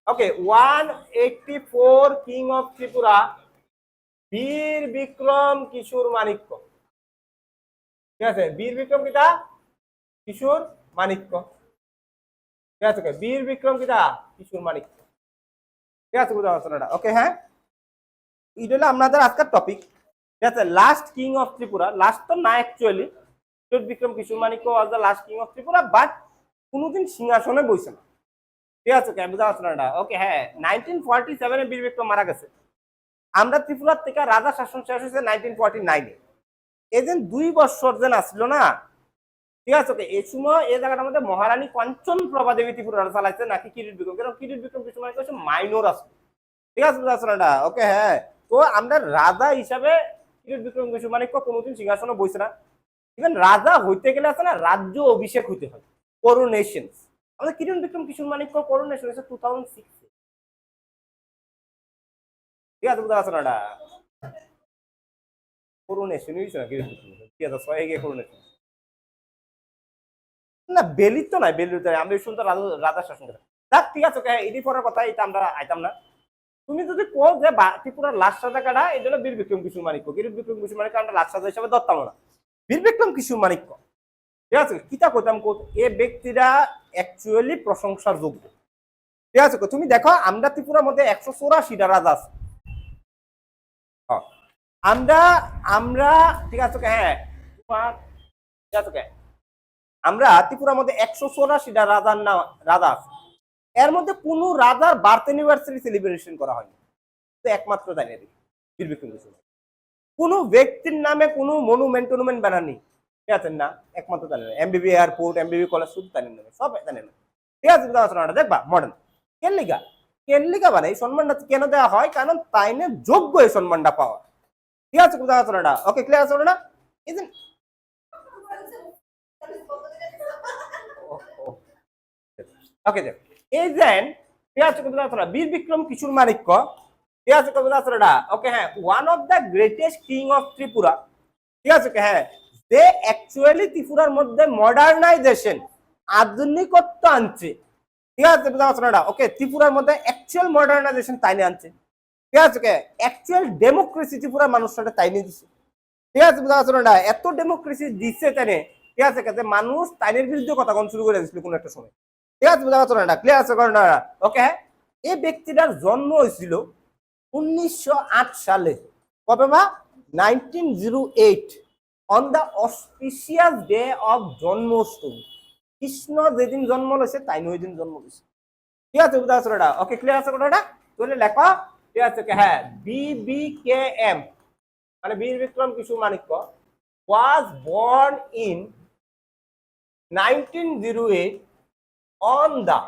Okay 184 king of Tripura বীর বিক্রম কিশোর মাণিক্য। ঠিক আছে, বীর বিক্রম কিতা কিশোর মাণিক্য। ঠিক আছে, বীর বিক্রম কিতা কিশোর মাণিক্য। ঠিক আছে, বুঝা পারছো না? ওকে, হ্যাঁ, এটা হলো আমাদের আজকের টপিক। ঠিক আছে, last king of Tripura, last তো না actually, Bikram Kishore Manikya was the last king of Tripura, but কোনোদিন সিংহাসনে বইছে না। ঠিক আছে, বুঝা পারছো না? ওকে, হ্যাঁ, 1947 বীর বিক্রম মারা গেছে। আমরা ত্রিপুরার থেকে রাজা শাসন শেষ হয়েছে 1949-এ। এদিন 2 বছর যেন আসলো না। ঠিক আছে, ওকে, এই সময় এই জায়গাটার মধ্যে মহারানী কাঞ্চন প্রভা দেবী ত্রিপুরা চালাইছে নাকি কিরিট বিক্রম, কারণ কিরিট বিক্রম কিছু মানে মাইনর আছে। ঠিক আছে, বুঝা পারছো না? ওকে, হ্যাঁ, তো আমরা রাজা হিসাবে কিরিট বিক্রম কিছু মানে কোনোদিন সিংহাসনে বইছে না। ইভেন রাজা হইতে গেলে আছে না, রাজ্য অভিষেক হইতে হয়, করোনেশন। আমাদের কিরণ বিক্রম কিশোর মানিক্য করোনেশন হয়েছে 2006। ঠিক আছে, বুঝতে পারছো না? করোনেশন হয়েছে না কিরণ বিক্রম 2006 গিয়ে করোনেশন। না, বেলির তো নাই, বেলির তো আমি শুনতে রাজা শাসন করে। দেখ, ঠিক আছে, এটি করার কথা, এটা আমরা আইতাম না। তুমি যদি কো যে ত্রিপুরার লাস্ট রাজা কাটা, এটা হলো বীর বিক্রম কিশোর মানিক্য। কিরণ বিক্রম কিশোর মানিক্য আমরা লাস্ট রাজা হিসাবে ধরতাম না। বীর বিক্রম কিশোর মানিক্য, ঠিক আছে, কিতা কইতাম কো, এ ব্যক্তিরা অ্যাকচুয়ালি প্রশংসার যোগ্য। ঠিক আছে, তুমি দেখো আমরা ত্রিপুরার মধ্যে 184টা রাজা আছে। আমরা আমরা ঠিক আছে, হ্যাঁ, ঠিক আছে, আমরা ত্রিপুরার মধ্যে 184টা রাজার নাম রাজা আছে। এর মধ্যে কোন রাজার বার্থ অ্যানিভার্সারি সেলিব্রেশন করা হয়নি, তো একমাত্র জানিয়ে দিই বীর বিক্রম কিশোর। কোন ব্যক্তির নামে কোন মনুমেন্ট টনুমেন্ট বানানি, ঠিক আছে না, একমাত্র জানেন এমবিবি এয়ারপোর্ট, এমবিবি কলেজ, শুধু জানেন না, সব জানেন না। ঠিক আছে, দেখবা মডার্ন কেনলিগা কেনলিগা মানে এই সম্মানটা কেন দেওয়া হয়, কারণ তাইনে যোগ্য এই সম্মানটা পাওয়া। ঠিক আছে, বুঝা পারছো না? ওকে, ক্লিয়ার আছে না? ওকে, এই যে ঠিক আছে, বীর বিক্রম কিশোর মাণিক্য, ঠিক আছে, ওকে, হ্যাঁ, one of the greatest king of Tripura. ঠিক আছে, হ্যাঁ, যে অ্যাকচুয়ালি ত্রিপুরার মধ্যে মডার্নাইজেশন, আধুনিকত্ব আনছে। ঠিক আছে, বুঝা পারছো না? ওকে, ত্রিপুরার মধ্যে অ্যাকচুয়াল মডার্নাইজেশন তাই নিয়ে আনছে। ঠিক আছে, অ্যাকচুয়াল ডেমোক্রেসি ত্রিপুরার মানুষরা তাই নিয়ে দিচ্ছে। ঠিক আছে, বুঝা পারছো না? এত ডেমোক্রেসি দিচ্ছে তাই, ঠিক আছে, মানুষ তাইনের বিরুদ্ধে কথা কোন শুরু করে দিচ্ছিল কোন একটা সময়। ঠিক আছে, বুঝা পারছো না? ক্লিয়ার আছে না? ওকে, এই ব্যক্তিটার জন্ম হয়েছিল 1908 সালে। কবে মা? 1908, on the auspicious day of Janmashtami. Krishna যেদিন জন্ম হয়েছে তাই ওই দিন জন্ম হয়েছে। ঠিক আছে, বুঝা পারছো না? ওকে, ক্লিয়ার আছে কোনটা? তাহলে লেখা, ঠিক আছে, হ্যাঁ, BBKM মানে বীর Bikram Kishore Manikya was born in 1908 on the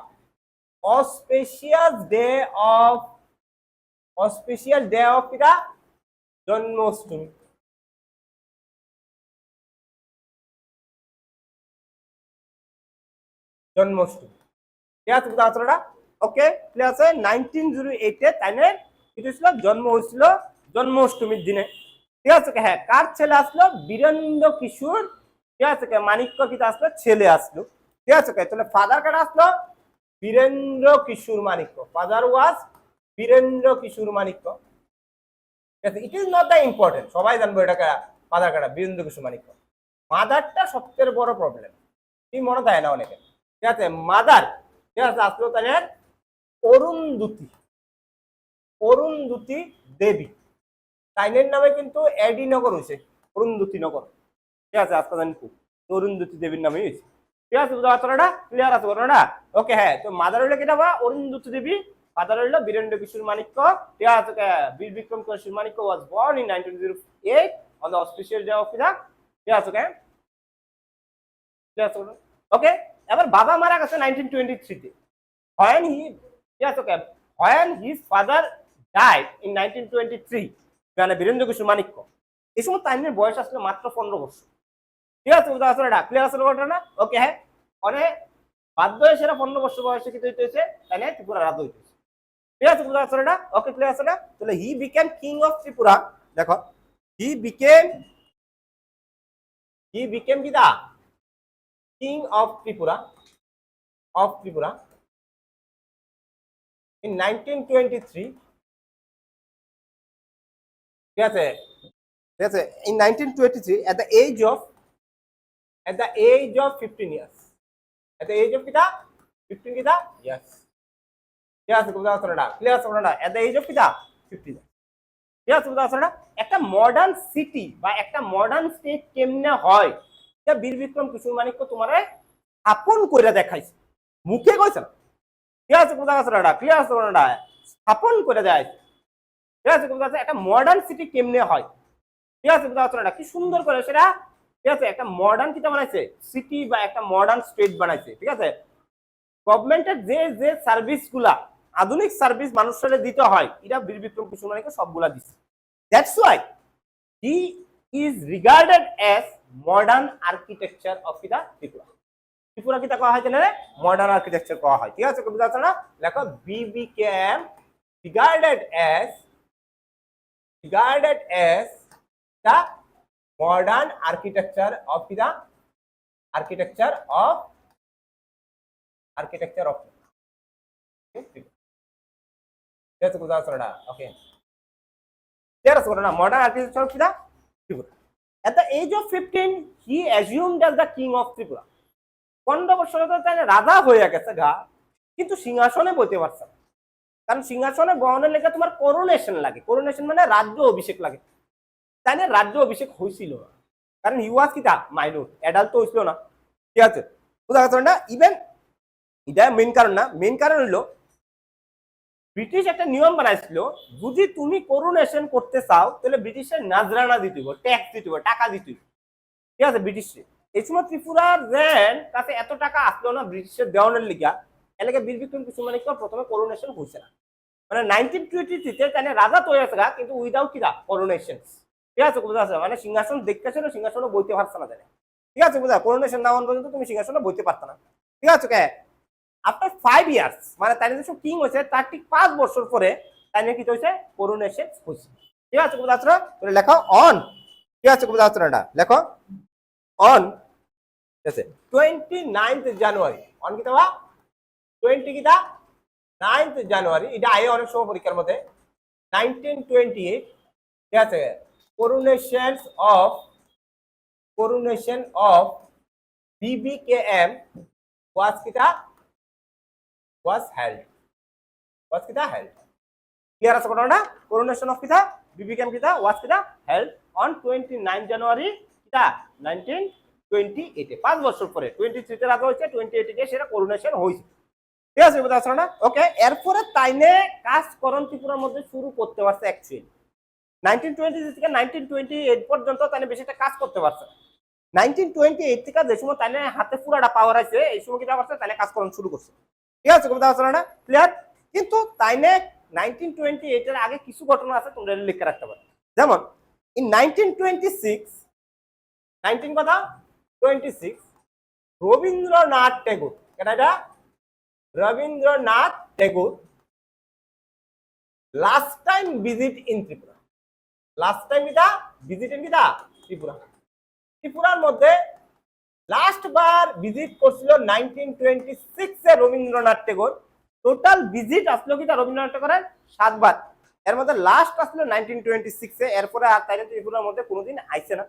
auspicious day of কিটা জন্মাষ্টমী। জন্মাষ্টমী, ঠিক আছে, বুঝা পারছো না? ওকে, ক্লিয়ার আছে? 1908-এ তাইনের এটা ছিল, জন্ম হয়েছিল জন্মাষ্টমীর দিনে। ঠিক আছে, হ্যাঁ, কার ছেলে আসলো? বীরেন্দ্র কিশোর, ঠিক আছে, মাণিক্য কিতা আসলো, ছেলে আসলো। ঠিক আছে, তাহলে ফাদার কাটা আসলো Birendra Kishore Manikya. Father was Birendra Kishore Manikya. It is not the important, সবাই জানবো এটা ফাদার কাটা বীরেন্দ্র কিশোর মাণিক্য। মাদারটা সবচেয়ে বড় প্রবলেম, কি মনে দেয় না অনেকে। ঠিক আছে, মাদার, ঠিক আছে, আসলো তাদের অরুন্ধতী, অরুন্ধতী দেবী। তাইনের নামে কিন্তু এডি নগর হয়েছে, অরুন্ধতী নগর। ঠিক আছে, আজকে জানি খুব অরুন্ধতী দেবীর নামে হয়েছে। ঠিক আছে, বুঝতে পারছো না? ক্লিয়ার আছে না? ওকে, হ্যাঁ, তো মাদার হইলো কিনা বা অরুন্ধতী দেবী, ফাদার হইলো বীরেন্দ্র কিশোর মাণিক্য। ঠিক আছে, Bir Bikram Kishore Manikya was born in 1908 on the auspicious day of Pida. ঠিক আছে, ওকে, এবার বাবা মারা গেছে 1923-তে। when he ঠিক আছে, when his father died in 1923, মানে বীরেন্দ্র কিশোর মাণিক্য, এই সময় তাইনের বয়স আসলে মাত্র 15 বছর। ঠিক আছে, বুঝতে পারছো না? ক্লিয়ার আছে না? ওকে, হ্যাঁ, অনেক বাধ্য হয়ে সেটা 15 বছর বয়সে কিন্তু হইতেছে, তাই না, ত্রিপুরা রাজ হইতেছে। ঠিক আছে, বুঝতে পারছো না? ওকে, ক্লিয়ার আছে না? তাহলে he became king of Tripura. দেখো, হি বিকেম কি the king of Tripura, in 1923, ঠিক আছে, ঠিক আছে, in 1923 at the age of 15 years, at the age of কিটা 15 কিটা yes, ঠিক আছে, বুঝা যাচ্ছে না, ক্লিয়ার আছে না, at the age of কিটা 15, ঠিক আছে, বুঝা যাচ্ছে না। একটা মডার্ন সিটি বা একটা মডার্ন স্টেট কেমনে হয় এটা বীর বিক্রম কিশোর মানিক্য তোমারে স্থাপন করে দেখাইছে, মুখে কইছে না, ঠিক আছে, বুঝা যাচ্ছে না, ক্লিয়ার আছে না, স্থাপন করে দেয়, ঠিক আছে, বুঝা যাচ্ছে একটা মডার্ন সিটি কেমনে হয়, ঠিক আছে, বুঝা যাচ্ছে না, কি সুন্দর করে সেটা, ঠিক আছে, একটা মডার্ন কিটা বানাইছে সিটি বা একটা মডার্ন স্টেট বানাইছে, ঠিক আছে। গভর্নমেন্টের যে যে সার্ভিসগুলা আধুনিক সার্ভিস মানুষের দিতে হয় এটা বীর বিক্রম কিশোর মানিক্য সবগুলা দিচ্ছে। That's why he is regarded as modern architecture of the Tripura. Tripura কিটা করা হয় জানেন, মডার্ন আর্কিটেকচার করা হয়, ঠিক আছে, বুঝা যাচ্ছে না, লেখো BBKM regarded as the modern architecture of the architecture of yes, বুঝা যাচ্ছে না, ওকে, ক্লিয়ার আছে না, modern architecture of the Tripura. At the age of 15 he assumed as the king of Tripura. 15 বছরে তো তাই রাজা হয়ে গেছে গা, কিন্তু সিংহাসনে বসতে পারছে না, কারণ সিংহাসনে বহনের লেগে তোমার করোনেশন লাগে, করোনেশন মানে রাজ্য অভিষেক লাগে, তাই না, রাজ্য অভিষেক হয়েছিল না, কারণ হি ওয়াজ কিটা মাইনর, অ্যাডাল্ট তো হয়েছিল না, ঠিক আছে, বুঝা যাচ্ছে না। ইভেন এটা মেইন কারণ না, মেইন কারণ হলো ব্রিটিশ একটা নিয়ম বানাইছিল, যদি তুমি করোনেশন করতে চাও তাহলে ব্রিটিশের নাজরানা দিতে হবে, ট্যাক্স দিতে হবে, টাকা দিতে হবে, ঠিক আছে, ব্রিটিশে। এই সময় ত্রিপুরার কাছে এত টাকা আসলো না ব্রিটিশের দেওয়ানের লিগা, এলাকা বীর বিক্রম কিশোর মানিক্য প্রথমে করোনেশন হয়েছে না, মানে 1923 তাই রাজা তৈরি আছে গা, কিন্তু উইদাউট কিরা করোনেশন, ঠিক আছে, বুঝা আছে, মানে সিংহাসন দেখতেছিল, সিংহাসনে বইতে পারছে না, ঠিক আছে, বুঝা, করোনেশন না হওয়ার পর্যন্ত তুমি সিংহাসনে বইতে পারত না, ঠিক আছে, কে আফটার 5 ইয়ার্স মানে তাই যখন কিং হয়েছে তার ঠিক 5 বছর পরে তাই কি হয়েছে করোনেশন হয়েছে, ঠিক আছে, বুঝা যাচ্ছে না, লেখো অন, ঠিক আছে, বুঝা যাচ্ছে না, লেখো অন, ঠিক আছে, 29th জানুয়ারি, অন কি দেওয়া 20 কিটা 9th জানুয়ারি, এটা আয়ে অনেক সময় পরীক্ষার মধ্যে, 1928, ঠিক আছে, coronation of BBKM was held, clear আছে কোনটা, করোনেশন অফ কিটা BBKM কিটা was held on 29 জানুয়ারি কিটা 1928 এ, 5 বছর পরে 23 তে রাজা হয়েছে, 28 এ সেটা করোনেশন হয়েছে, ঠিক আছে, বুঝা যাচ্ছে না, ওকে। এরপরে তাইনে কাজ করণ ত্রিপুরার মধ্যে শুরু করতে পারছে অ্যাকচুয়ালি 1920 থেকে 1928 পর্যন্ত তাইনে বেশি একটা কাজ করতে পারছে, 1928 থেকে যে সময় তাইনে হাতে পুরাটা পাওয়ার আছে এই সময় কিটা পারছে তাইনে কাজ করণ শুরু করছে, ঠিক আছে, বুঝা যাচ্ছে না, ক্লিয়ার। কিন্তু তাইনে 1928 এর আগে কিছু ঘটনা আছে তোমরা লিখে রাখতে পারো, যেমন ইন 1926 কথা 26 রবীন্দ্রনাথ ঠাকুর, এটা Rabindranath Thakur last time visit in Tripura, last time কিটা ভিজিট ইন কিটা ত্রিপুরা, ত্রিপুরার মধ্যে লাস্ট বার ভিজিট করছিল 1926 এ রবীন্দ্রনাথ ঠাকুর, টোটাল ভিজিট আসলো কিটা রবীন্দ্রনাথ ঠাকুরের 7 বার, এর মধ্যে লাস্ট আসলো 1926 এ, এরপরে আর তাই ত্রিপুরার মধ্যে কোনোদিন আইছে না,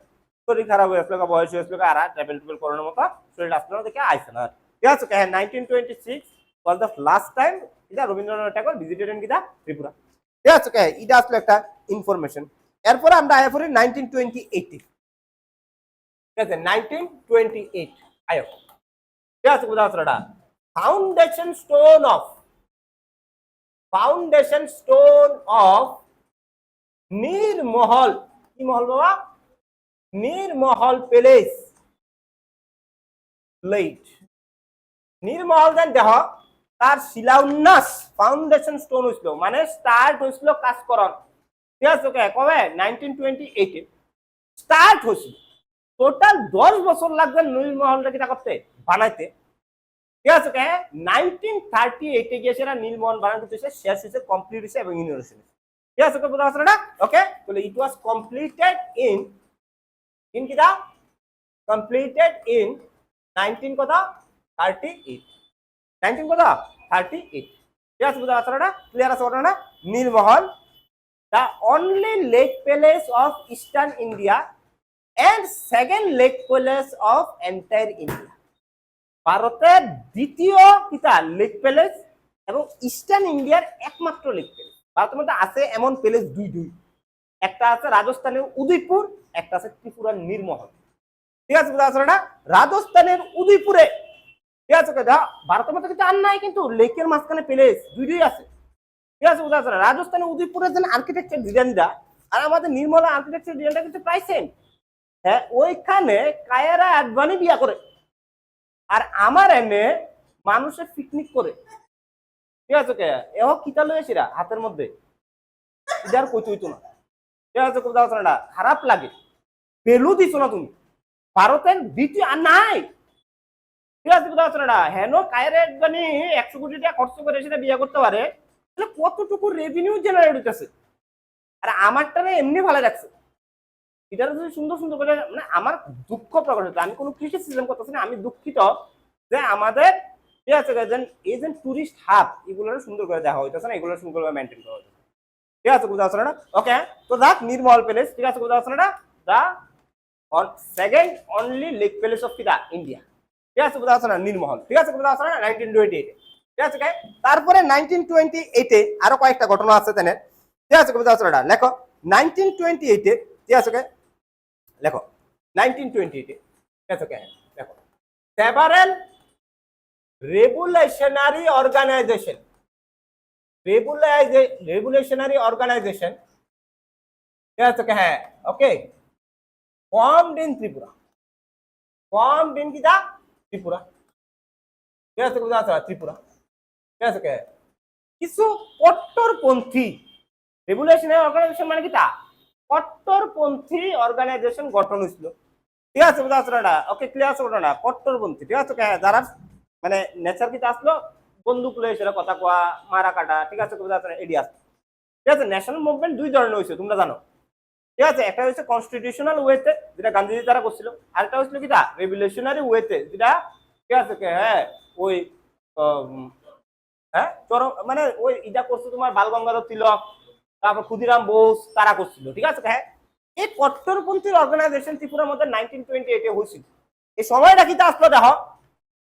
শরীর খারাপ হয়ে আসলো, বয়স হয়ে আসলো, আর ট্রাভেল করানোর মতো শরীর আসলো না, দেখে আইছে না, ঠিক আছে, 1926 was the last time এটা রবীন্দ্রনাথ ঠাকুর ভিজিটেড ইন কিটা ত্রিপুরা, ঠিক আছে, এটা আসলে একটা ইনফরমেশন। এরপরে আমরা আয়া পড়ি 1928, ঠিক আছে, 1928 আয়ো, ঠিক আছে, বুঝা যাচ্ছে না, ফাউন্ডেশন স্টোন অফ নীরমহল, কি মহল বাবা, নীরমহল প্যালেস লেট, নীরমহল দেন দেহ তার শিলান্যাস ফাউন্ডেশন স্টোন হয়েছিল, মানে স্টার্ট হয়েছিল কাজ করার, ঠিক আছে, কবে 1928 স্টার্ট হয়েছিল, টোটাল 10 বছর লাগবে নীলমহলটা কিটা করতে বানাইতে, ঠিক আছে, 1938 গিয়ে সেটা নীলমহল বানানো হয়েছে, শেষ হয়েছে, কমপ্লিট হয়েছে এবং ইনোভেশন, ঠিক আছে, বুঝা যাচ্ছে না, ওকে, তাহলে ইট ওয়াজ কমপ্লিটেড ইন কিটা কমপ্লিটেড ইন 19 কথা 38, 19 কথা 38, ঠিক আছে বুঝতে পারছো না? ক্লিয়ার আছে ঘটনাটা? নীলমহল the only lake palace of eastern India and second lake palace of entire India. ভারতের দ্বিতীয় কিতা লেক প্যালেস এবং ইস্টার্ন ইন্ডিয়ার একমাত্র লেক প্যালেস। ভারতের মধ্যে আছে এমন প্যালেস দুই, একটা আছে রাজস্থানের উদয়পুর, একটা আছে ত্রিপুরার নীলমহল। ঠিক আছে বুঝতে পারছো না? রাজস্থানের উদয়পুরে, ঠিক আছে, ভারতের মধ্যে কিন্তু আর নাই, কিন্তু লেকের মাঝখানে প্যালেস দুই আছে। ঠিক আছে বুঝতে পারছো না? রাজস্থানের উদয়পুরের যে আর্কিটেকচার ডিজাইনটা আর আমাদের নির্মলা আর্কিটেকচার ডিজাইনটা কিন্তু প্রায় সেম। হ্যাঁ, ওইখানে কায়েরা অ্যাডভানি বিয়া করে আর আমার এনে মানুষে পিকনিক করে। ঠিক আছে কে এহ কিতা লইছিরা হাতের মধ্যে ইদার কইতে হইতো না। ঠিক আছে বুঝতে পারছো না? খারাপ লাগে, পেলু দিছো না তুমি। ভারতের দ্বিতীয় আর নাই। ঠিক আছে বুঝতে পারছো না? হেন কায়েরা অ্যাডভানি 100 কোটি টাকা খরচ করে সেটা বিয়া করতে পারে, তাহলে কতটুকু রেভিনিউ জেনারেট হইতেছে। আর আমারটারে এমনি ভালো রাখছে। এটা যদি সুন্দর সুন্দর করে, মানে আমার দুঃখ প্রকাশ হচ্ছে, আমি কোনো ক্রিটিসিজম করতেছি না, আমি দুঃখিত যে আমাদের ঠিক আছে এই যে টুরিস্ট হাব এগুলো সুন্দর করে দেখা হইতেছে না, এগুলো সুন্দর করে মেনটেন করা হইতেছে। ঠিক আছে বুঝতে পারছো না? ওকে, তো দেখ নির্মল প্যালেস, ঠিক আছে বুঝতে পারছো না? The second only lake palace of কিদা ইন্ডিয়া। ঠিক আছে বুঝতে পারছো না? নির্মল। ঠিক আছে বুঝতে পারছো না? 1928। ঠিক আছে, তারপরে 1928 আরো কয়েকটা ঘটনা আছে তেনে। ঠিক আছে বুঝতে পারছো না? লেখো 1928 ঠিক আছে লেখো 1928 ঠিক আছে লেখো সেভারাল revolutionary organization ঠিক আছে হ্যাঁ ওকে formed in Tripura ত্রিপুরা ঠিক আছে বুঝা আছে ত্রিপুরা ঠিক আছে কিছু কট্টরপন্থী রেভুলেশনারি অর্গানাইজেশন মানে কি তা কট্টরপন্থী অর্গানাইজেশন গঠন হয়েছিল। ঠিক আছে বুঝা আছে না? ওকে ক্লিয়ার আছে না? কট্টরপন্থী ঠিক আছে যারা মানে নেচার কিটা আসলো বন্দুক লয়ে সেটা কথা কোয়া মারা কাটা। ঠিক আছে বুঝা আছে এডি আসলো। ঠিক আছে, ন্যাশনাল মুভমেন্ট দুই ধরনের হয়েছে তোমরা জানো। ঠিক আছে, একটা হচ্ছে কনস্টিটিউশনাল ওয়েতে যেটা গান্ধীজি তারা করছিল, আর একটা হচ্ছিল কিটা রেভলিউশনারি ওয়েতে যেটা ঠিক আছে হ্যাঁ ওই হ্যাঁ চরম মানে ওই এটা করছে তোমার বাল গঙ্গাধর তিলক, তারপর ক্ষুদিরাম বোস তারা করছিল। ঠিক আছে হ্যাঁ, এই কট্টরপন্থীর অর্গানাইজেশন ত্রিপুরার মধ্যে 1928 হয়েছিল। এই সময়টা কিটা আসলো দেখো,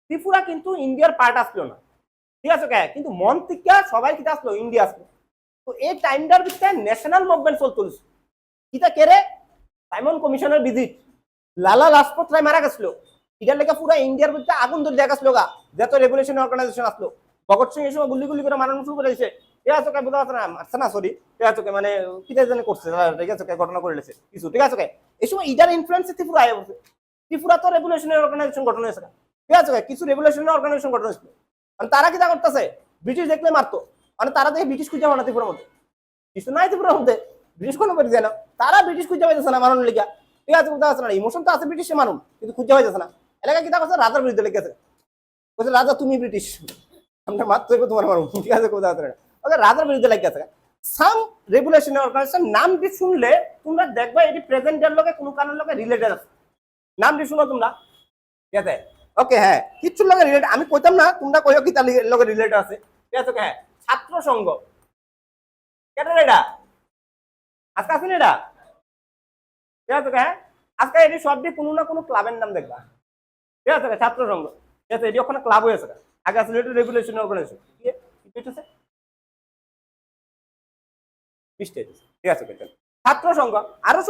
ত্রিপুরা কিন্তু ইন্ডিয়ার পার্ট আসলো না। ঠিক আছে কিন্তু মন থেকে সবাই কিটা আসলো ইন্ডিয়া আসলো। তো এই টাইমটার ভিতরে ন্যাশনাল মুভমেন্ট চলছিল। কিটা কেরে সাইমন কমিশনের ভিজিট, লালা লাজপত রায় মারা গেছিল, এটার লেগে পুরো ইন্ডিয়ার ভিতরে আগুন ধরে দেখা গেছিল গা, যত রেভলিউশন অর্গানাইজেশন আসলো। ভগৎ সিং এই সময় গুলি গুলি করে মারানো শুরু করেছে। ঠিক আছে বোঝা যাচ্ছে না? মারছে না সরি, ঠিক আছে মানে কিটা জানি করছে, ঠিক আছে ঘটনা করে লেছে কিছু। ঠিক আছে এই সময় ইটার ইনফ্লুয়েন্সে ত্রিপুরা আয় বলছে। ত্রিপুরা তো রেভলিউশনারি অর্গানাইজেশন গঠন হয়েছে। ঠিক আছে কিছু রেভলিউশনারি অর্গানাইজেশন গঠন হয়েছিল। মানে তারা কিটা করতেছে ব্রিটিশ দেখলে মারতো, মানে তারা দেখে ব্রিটিশ খুঁজে মানা ত্রিপুরার মধ্যে কিছু নাই। ত্রিপুরার মধ্যে ব্রিটিশ কোনো বেরিয়ে যায় না, তারা ব্রিটিশ খুঁজে পাইতেছে না মানানোর লিগা। ঠিক আছে বুঝতে পারছে না? ইমোশন তো আছে ব্রিটিশে মানুষ, কিন্তু খুঁজে পাইতেছে না। এলাকা কিতা করছে রাজার বিরুদ্ধে লেগেছে, বলছে রাজা তুমি ব্রিটিশ, আমরা মাত্র তোমার মানুষ। ঠিক আছে বুঝতে পারছে না? ওকে রাজার বিরুদ্ধে লেগেছে। সাম রেগুলেশন অর্গানাইজেশন নামটি শুনলে তোমরা দেখবা এটি প্রেজেন্টের লগে কোনো কারণের লগে রিলেটেড আছে। নামটি শুনো তোমরা, ঠিক আছে ওকে হ্যাঁ কিচ্ছুর লগে রিলেটেড আমি কইতাম না, তোমরা কইও কি তার লগে রিলেটেড আছে। ঠিক আছে হ্যাঁ ছাত্র সংঘ কেন এটা আজকে আসেন এটা। ঠিক আছে হ্যাঁ আজকে এটি সব দিয়ে কোনো না কোনো ক্লাবের নাম দেখবা। ঠিক আছে ছাত্র সংঘ, ঠিক আছে এটি ওখানে ক্লাব হয়েছে। আগে আসলে এটা রেগুলেশন অর্গানাইজেশন ঠিক আছে ছাত্র সংঘ। আরো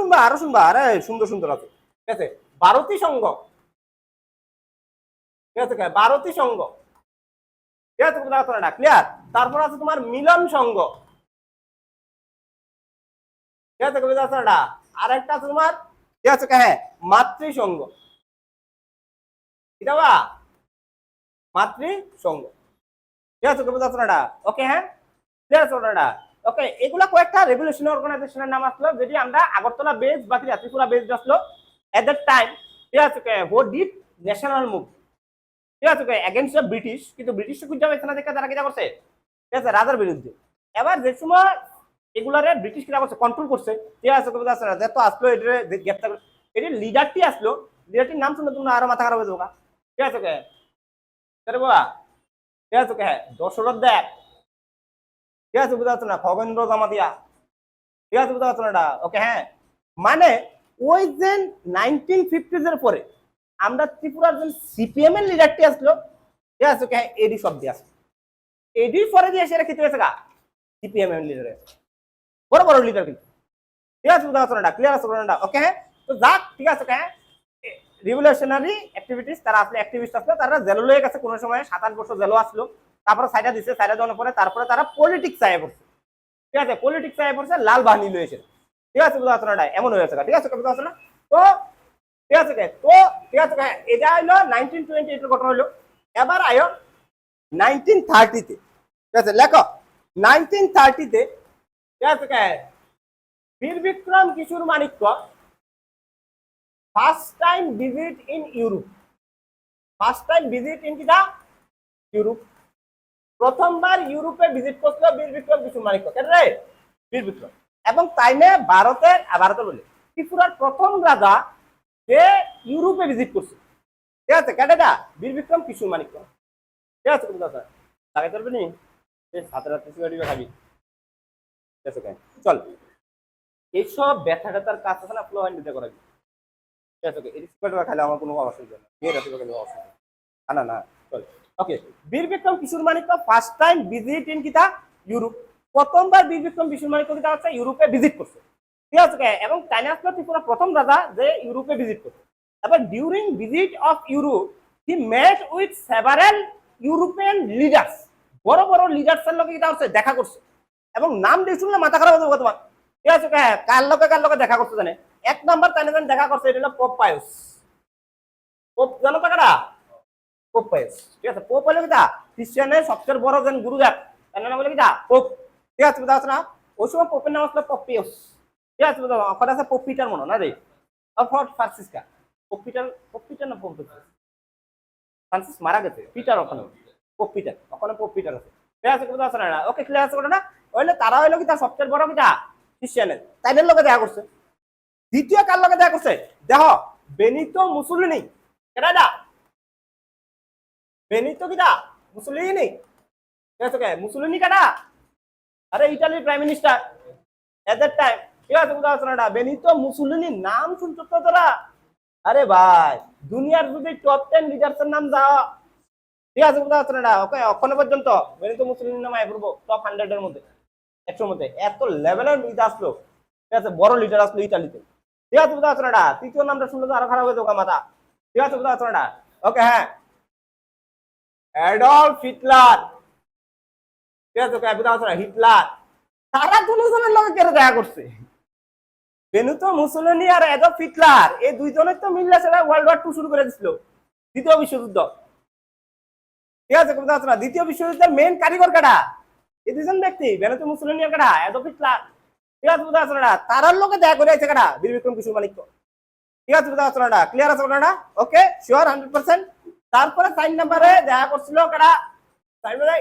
শুনবা আরে সুন্দর সুন্দর আছে। ঠিক আছে ভারতী সংঘ, ঠিক আছে ভারতী সংঘ, ঠিক আছে ক্লিয়ার। তারপর আছে তোমার মিলন সংঘ, ঠিক আছে আর একটা আছে তোমার ঠিক আছে হ্যাঁ মাতৃ সংঘ, এটা বা মাতৃ সংঘ। ঠিক আছে ওকে হ্যাঁ ঠিক আছে ওকে এগুলা কয়েকটা রেভলিউশনারি অর্গানাইজেশনের নাম আসলো, যেটি আমরা আগরতলা বেস বাকি ত্রিপুরা বেস আসলো এট দ্যাট টাইম। ঠিক আছে হো ডিড ন্যাশনাল মুভ, ঠিক আছে এগেনস্ট দ্য ব্রিটিশ, কিন্তু ব্রিটিশ খুঁজে পাইছে না দেখে তারা কিটা করছে ঠিক আছে রাজার বিরুদ্ধে। এবার যে সময় এগুলারে ব্রিটিশ কিটা করছে কন্ট্রোল করছে। ঠিক আছে যেহেতু আসলো এটি গ্রেপ্তার এটি লিডারটি আসলো, লিডারটির নাম শুনলে তোমরা আরো মাথা খারাপ হয়ে যাবো। ঠিক আছে বাবা ঠিক আছে হ্যাঁ দশরথ দেব, ঠিক আছে, বুঝতে পারছো না? খগেন্দ্র জামাতিয়া, ঠিক আছে, বুঝতে পারছো না? ওকে, হ্যাঁ, মানে ওই যে 1950s এর পরে আমরা ত্রিপুরার যে সিপিএম এর লিডারটি আসলো, ঠিক আছে, ওকে, এডি সব দিয়ে আসলো, এডি পরে দিয়ে সেটা কি হয়েছে গা সিপিএম এর লিডার, বড় বড় লিডার কিন্তু, ঠিক আছে, বুঝতে পারছো না? ক্লিয়ার আছে না? ওকে, হ্যাঁ, তো যাক, ঠিক আছে, হ্যাঁ, রিভলিউশনারি অ্যাক্টিভিটিস, তারা আসলে অ্যাক্টিভিস্ট আসলো, তারা জেল লয়ে গেছে কোনো সময়, 27 বছর জেলও আসলো, তারপরে সাইডা দিচ্ছে, সাইডা দেওয়ার পরে তারপরে তারা পলিটিক্স আয় পড়ছে, ঠিক আছে, পলিটিক্স আয় পড়ছে, লাল বাহিনী লয়েছে, ঠিক আছে, বুঝতে পারছো না? এমন হয়েছে, ঠিক আছে, বুঝতে পারছো না? তো ঠিক আছে, তো ঠিক আছে, এটা হলো 1928 এর ঘটনা হলো। এবার আয়ো 1930-তে, ঠিক আছে, লেখো 1930-তে, ঠিক আছে, Bir Bikram Kishore Manikya first time visit in Europe, first time visit in কিটা ইউরোপ, প্রথমবার ইউরোপে ভিজিট করছিল বীর বিক্রম কিশোর মানিক্য, কেন রে? বীর বিক্রম, এবং তাইনে ভারতে বলে ত্রিপুরার প্রথম রাজা যে ইউরোপে ভিজিট করছে, ঠিক আছে, কেটা? বীর বিক্রম কিশোর মানিক্য, ঠিক আছে, লাগাই পারবে নি হাতে রাতে সিগারেট খাবি, ঠিক আছে, চল, এইসব ব্যথা ট্যাথার কাজ আছে না, ফ্লো হ্যান্ড দিতে করাবি, ঠিক আছে, এই সিগারেট খাইলে আমার কোনো অসুবিধা নেই, বিয়ের রাতে খেলে অসুবিধা না, না, চল, okay. Bir Bikram Kishore Manikya first time visit in কিটা ইউরোপ, প্রথমবার বীর বিক্রম কিশোর মানিক্য কিটা হচ্ছে ইউরোপে ভিজিট করছে, ঠিক আছে, এবং চাইনা আসলো ত্রিপুরা প্রথম রাজা যে ইউরোপে ভিজিট করছে। এবার during visit of Europe he mate with several European leaders, বড় বড় লিডার্সের লোকে কিটা হচ্ছে দেখা করছে, এবং নাম দিয়ে শুনলে মাথা খারাপ হয়ে যাবে তোমার, ঠিক আছে, কার লোকে দেখা করছে জানে? এক নাম্বার চাইনা দেখা করছে, এটা হলো পোপ পায়ুস, পোপ জানো তো কারা? পোপ পায়ুস, ঠিক আছে, পোপ হলো কিটা খ্রিস্টানের সবচেয়ে বড় যেন গুরুদার, তার নাম হলো কিটা পোপ, ঠিক আছে, বুঝতে পারছো না? ওই সময় পোপের নাম আসলো পপিয়াস, ঠিক আছে, বুঝতে পারছো? আছে পোপ পিটার মনে না রে, অফট ফ্রান্সিসকা, পোপ পিটার না পোপ ফ্রান্সিস মারা গেছে, পিটার ওখানে, পোপ পিটার ওখানে, পোপ পিটার আছে, ঠিক আছে, বুঝতে পারছো না? ওকে, ক্লিয়ার আছে না? হইলে তারা হইলো কি তার সবচেয়ে বড় কিটা খ্রিস্টানের, তাইদের লোকে দেখা করছে। দ্বিতীয় কার লোকে দেখা করছে? দেখো, বেনিতো মুসুলিনি, কেডা? বেনিতো কিটা মুসুলিনি, ঠিক আছে, মুসুলিনি কাটা? আরে ইটালির prime minister at that time, ঠিক আছে, বুঝতে পারছো না? বেনিতো মুসুলিনির নাম শুনছো তো তোরা? আরে ভাই, দুনিয়ার যদি টপ 10 লিডার্সের নাম যাও, ঠিক আছে, বুঝতে পারছো না? ওকে, এখনো পর্যন্ত বেনিতো মুসুলিনির নাম আই পড়বো টপ 100 এর মধ্যে, 100 মধ্যে, এত লেভেলের লিডার আসলো, ঠিক আছে, বড় লিডার আসলো ইটালিতে, ঠিক আছে, বুঝতে পারছো না? তৃতীয় নামটা শুনলে তো আরো খারাপ হয়ে যাবে মাথা, ঠিক আছে, বুঝতে পারছো না? ওকে, হ্যাঁ, অ্যাডলফ হিটলার, ঠিক আছে, ওকে, বুঝতে পারছো না? হিটলার, তারা দুজনের লোকে কেন দেখা করছে? বেনিতো মুসোলিনি আর অ্যাডলফ হিটলার, এই দুইজনের তো মিললে সেটা ওয়ার্ল্ড ওয়ার 2 শুরু করে দিছিল, দ্বিতীয় বিশ্বযুদ্ধ, ঠিক আছে, বুঝতে পারছো না? দ্বিতীয় বিশ্বযুদ্ধের মেইন কারিগর কারা? এই দুজন ব্যক্তি, বেনিতো মুসোলিনি আর কারা? অ্যাডলফ হিটলার, ঠিক আছে, বুঝতে পারছো না? তারার লোকে দেখা করে আছে কারা? বীর বিক্রম কিশোর মানিক্য, ঠিক আছে, বুঝতে পারছো না? ক্লিয়ার আছে না? Okay, sure 100%। তারপরে 4 নম্বরে দেখা করছিল কারা? তারপরে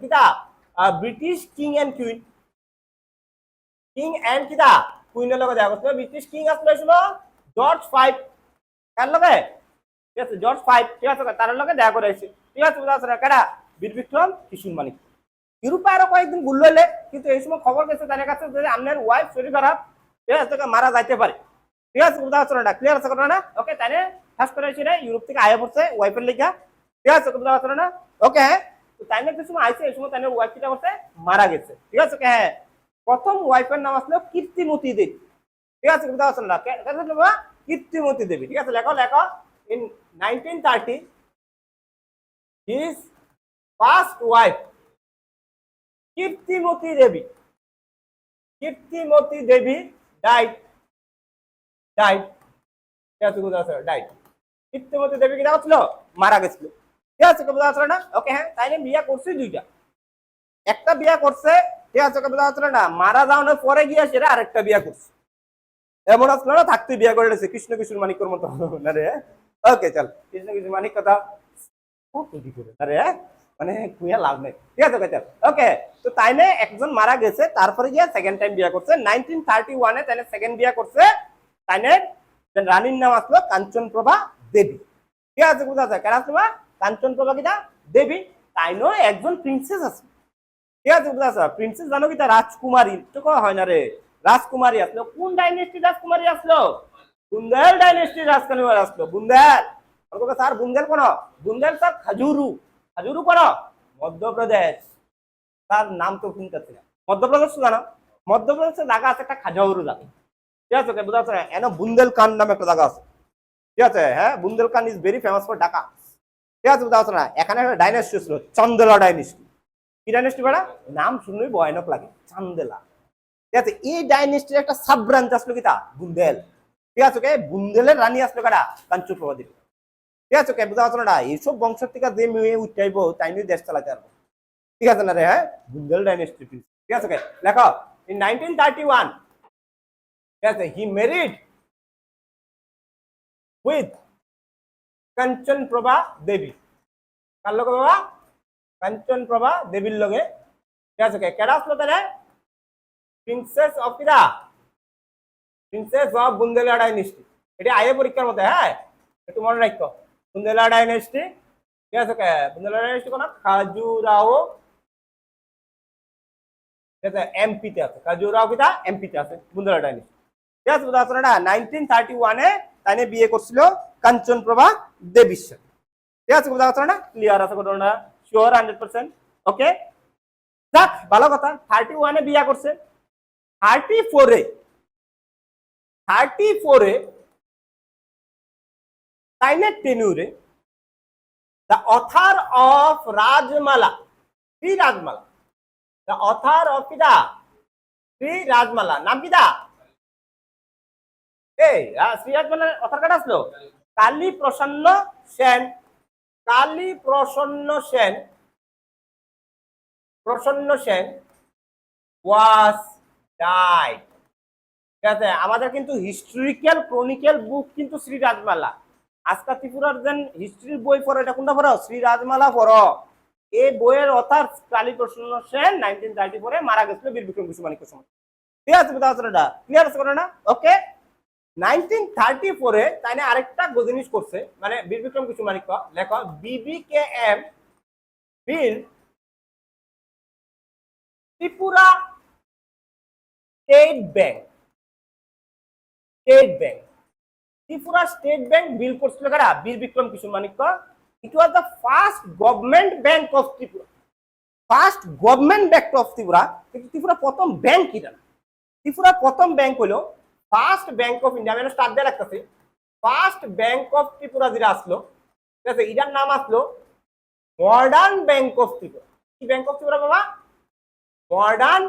কিটা British king and queen, king and কিটা কুইনের লগে দেখা করছিল। ব্রিটিশ কিং আসলে ছিল জর্জ 5, কার লগে? ঠিক আছে, জর্জ 5, ঠিক আছে, তার লগে দেখা করে আসছে, ঠিক আছে, বুঝতে পারছো না? কারা? বীর বিক্রম কিশোর মানিক্য। ইউরোপে আরো কয়েকদিন ঘুরলে, কিন্তু এই সময় খবর গেছে তাদের কাছে যে আপনার ওয়াইফ শরীর খারাপ, ঠিক আছে, মারা যাইতে পারে, ঠিক আছে, বুঝতে পারছো না? ক্লিয়ার আছে না? ওকে, তাই ফার্স্ট করে এসে ইউরোপ থেকে আয়া পড়ছে ওয়াইফের লেখা, ঠিক আছে, বুঝতে পারছো না? ওকে, হ্যাঁ, তো তাই না কিছু আইছে, এই সময় তাই ওয়াইফ কিটা করছে, মারা গেছে, ঠিক আছে, ওকে, হ্যাঁ, প্রথম ওয়াইফের নাম আসলো কীর্তিমতী দেবী, ঠিক আছে, বুঝতে পারছো না? কীর্তিমতী দেবী, ঠিক আছে, লেখো in 1930 his first wife Kirtimati Devi, Kirtimati Devi died, ঠিক আছে, বুঝতে পারছো? ডাইড, কীর্তিমতী দেবী কি ছিল? মারা গেছিল, ঠিক আছে, বুঝতে পারছো না? ওকে, হ্যাঁ, তাই বিয়া করছে দুইটা, একটা বিয়া করছে, ঠিক আছে, বুঝতে পারছো না? মারা যাওয়ানোর পরে গিয়ে সেটা আরেকটা বিয়া করছে, এমন আসলো না থাকতে বিয়া করে নিয়েছে কৃষ্ণ কিশোর মানিক্যর মতো না রে? ওকে, চল, কৃষ্ণ কিশোর মানিক কথা আরে মানে কুইয়া লাভ নেই, ঠিক আছে, চল, ওকে। তো তাইনে একজন মারা গেছে, তারপরে গিয়ে সেকেন্ড টাইম বিয়া করছে 1931-এ, তাইনে সেকেন্ড বিয়া করছে, তাইনে রানীর নাম আসলো কাঞ্চনপ্রভা দেবী, ঠিক আছে, বুঝা যায়? কেন আসলো? কাঞ্চনপ্রভা কিটা দেবী, তাইনও একজন প্রিন্সেস আছে, ঠিক আছে বুঝা আছে প্রিন্সেস জানো কি তা রাজকুমারী তো কয় হয় না রে রাজকুমারী আসলো কোন ডাইনেস্টি রাজকুমারী আসলো বুন্দেল ডাইনেস্টি রাজকুমারী আসলো বুন্দেল বলবো স্যার বুন্দেল কোন বুন্দেল স্যার খাজুরু খাজুরু কোন মধ্যপ্রদেশ তার নাম তো শুনতেছি না মধ্যপ্রদেশ জানো মধ্যপ্রদেশের জায়গা আছে একটা খাজাউরু জায়গা ঠিক আছে বুঝা আছে এন বুন্দেলকান্ড নামে একটা জায়গা আছে ঠিক আছে হ্যাঁ Bundelkhand is very famous for Dhaka ঠিক আছে বুঝা আছে না এখানে একটা ডাইনেস্টি ছিল চন্দেলা ডাইনেস্টি কি ডাইনেস্টি বেড়া নাম শুনলেই ভয়ানক লাগে চান্দেলা ঠিক আছে এই ডাইনেস্টির একটা সাব ব্রাঞ্চ আসলো কি তা বুন্দেল ঠিক আছে ওকে বুন্দেলের রানী আসলো কারা কাঞ্চন প্রভা দেবী ঠিক আছে ওকে বুঝা আছে না এইসব বংশ থেকে যে মেয়ে উঠাইবো তাই নিয়ে দেশ চালাতে পারবো ঠিক আছে না রে হ্যাঁ বুন্দেল ডাইনেস্টি ঠিক আছে ওকে লেখো ইন 1931 ঠিক আছে হি ম্যারিড উইথ কাঞ্চন প্রভা দেবী কার লগে বাবা কাঞ্চন প্রভা দেবীর লগে ঠিক আছে কেডা আসলো তাহলে প্রিন্সেস অফ কিরা প্রিন্সেস অফ বুন্দেলা ডাইনেস্টি এটা আইএ পরীক্ষার মধ্যে হ্যাঁ একটু মনে রাখো বুন্দেলা ডাইনেস্টি ঠিক আছে বুন্দেলা ডাইনেস্টি কোন খাজুরাও ঠিক আছে এমপি তে আছে খাজুরাও কিটা এমপি তে আছে বুন্দেলা ডাইনেস্টি ঠিক আছে বুঝা আছে না 1931 এ তাইনে বিয়ে করছিল কাঞ্চন প্রভা দেবীর সাথে ঠিক আছে বুঝা আছে না ক্লিয়ার আছে ঘটনা শিওর 100% ওকে যাক ভালো কথা 31 এ বিয়ে করছে 34 এ তাইনে টেনুরে the author of Rajmala Sri Rajmala the author of কিটা Sri Rajmala নাম কিটা এই শ্রী রাজমালার অথর কাটা আসলো কালী প্রসন্ন সেন কালী প্রসন্ন সেন was died ঠিক আছে আমাদের কিন্তু হিস্টোরিক্যাল ক্রনিক্যাল বুক কিন্তু শ্রী রাজমালা আজকা ত্রিপুরার যেন হিস্ট্রির বই পড়ো এটা কোনটা পড়ো শ্রী রাজমালা পড়ো এই বইয়ের অথার কালী প্রসন্ন সেন 1934 এ মারা গেছিল বীর বিক্রম কিশোর মানিক্যের সময় ঠিক আছে বুঝা আছে এটা ক্লিয়ার আছে না ওকে 1934 এ তাইনে আরেকটা জিনিস করছে মানে বীর বিক্রম কিশোর মানিক্য লেখো BBKM Bir Tripura State Bank Tripura State Bank build করছিল কারা Bir Bikram Kishore Manikya it was the first government bank of Tripura কিন্তু ত্রিপুরা প্রথম ব্যাংক কিনা ত্রিপুরা প্রথম ব্যাংক হলো ফার্স্ট ব্যাংক অফ ইন্ডিয়া আমি স্টার্ট দিয়ে রাখতেছি ফার্স্ট ব্যাংক অফ ত্রিপুরা যেটা আসলো ঠিক আছে এটার নাম আসলো মডার্ন ব্যাংক অফ ত্রিপুরা কি ব্যাংক অফ ত্রিপুরা বাবা modern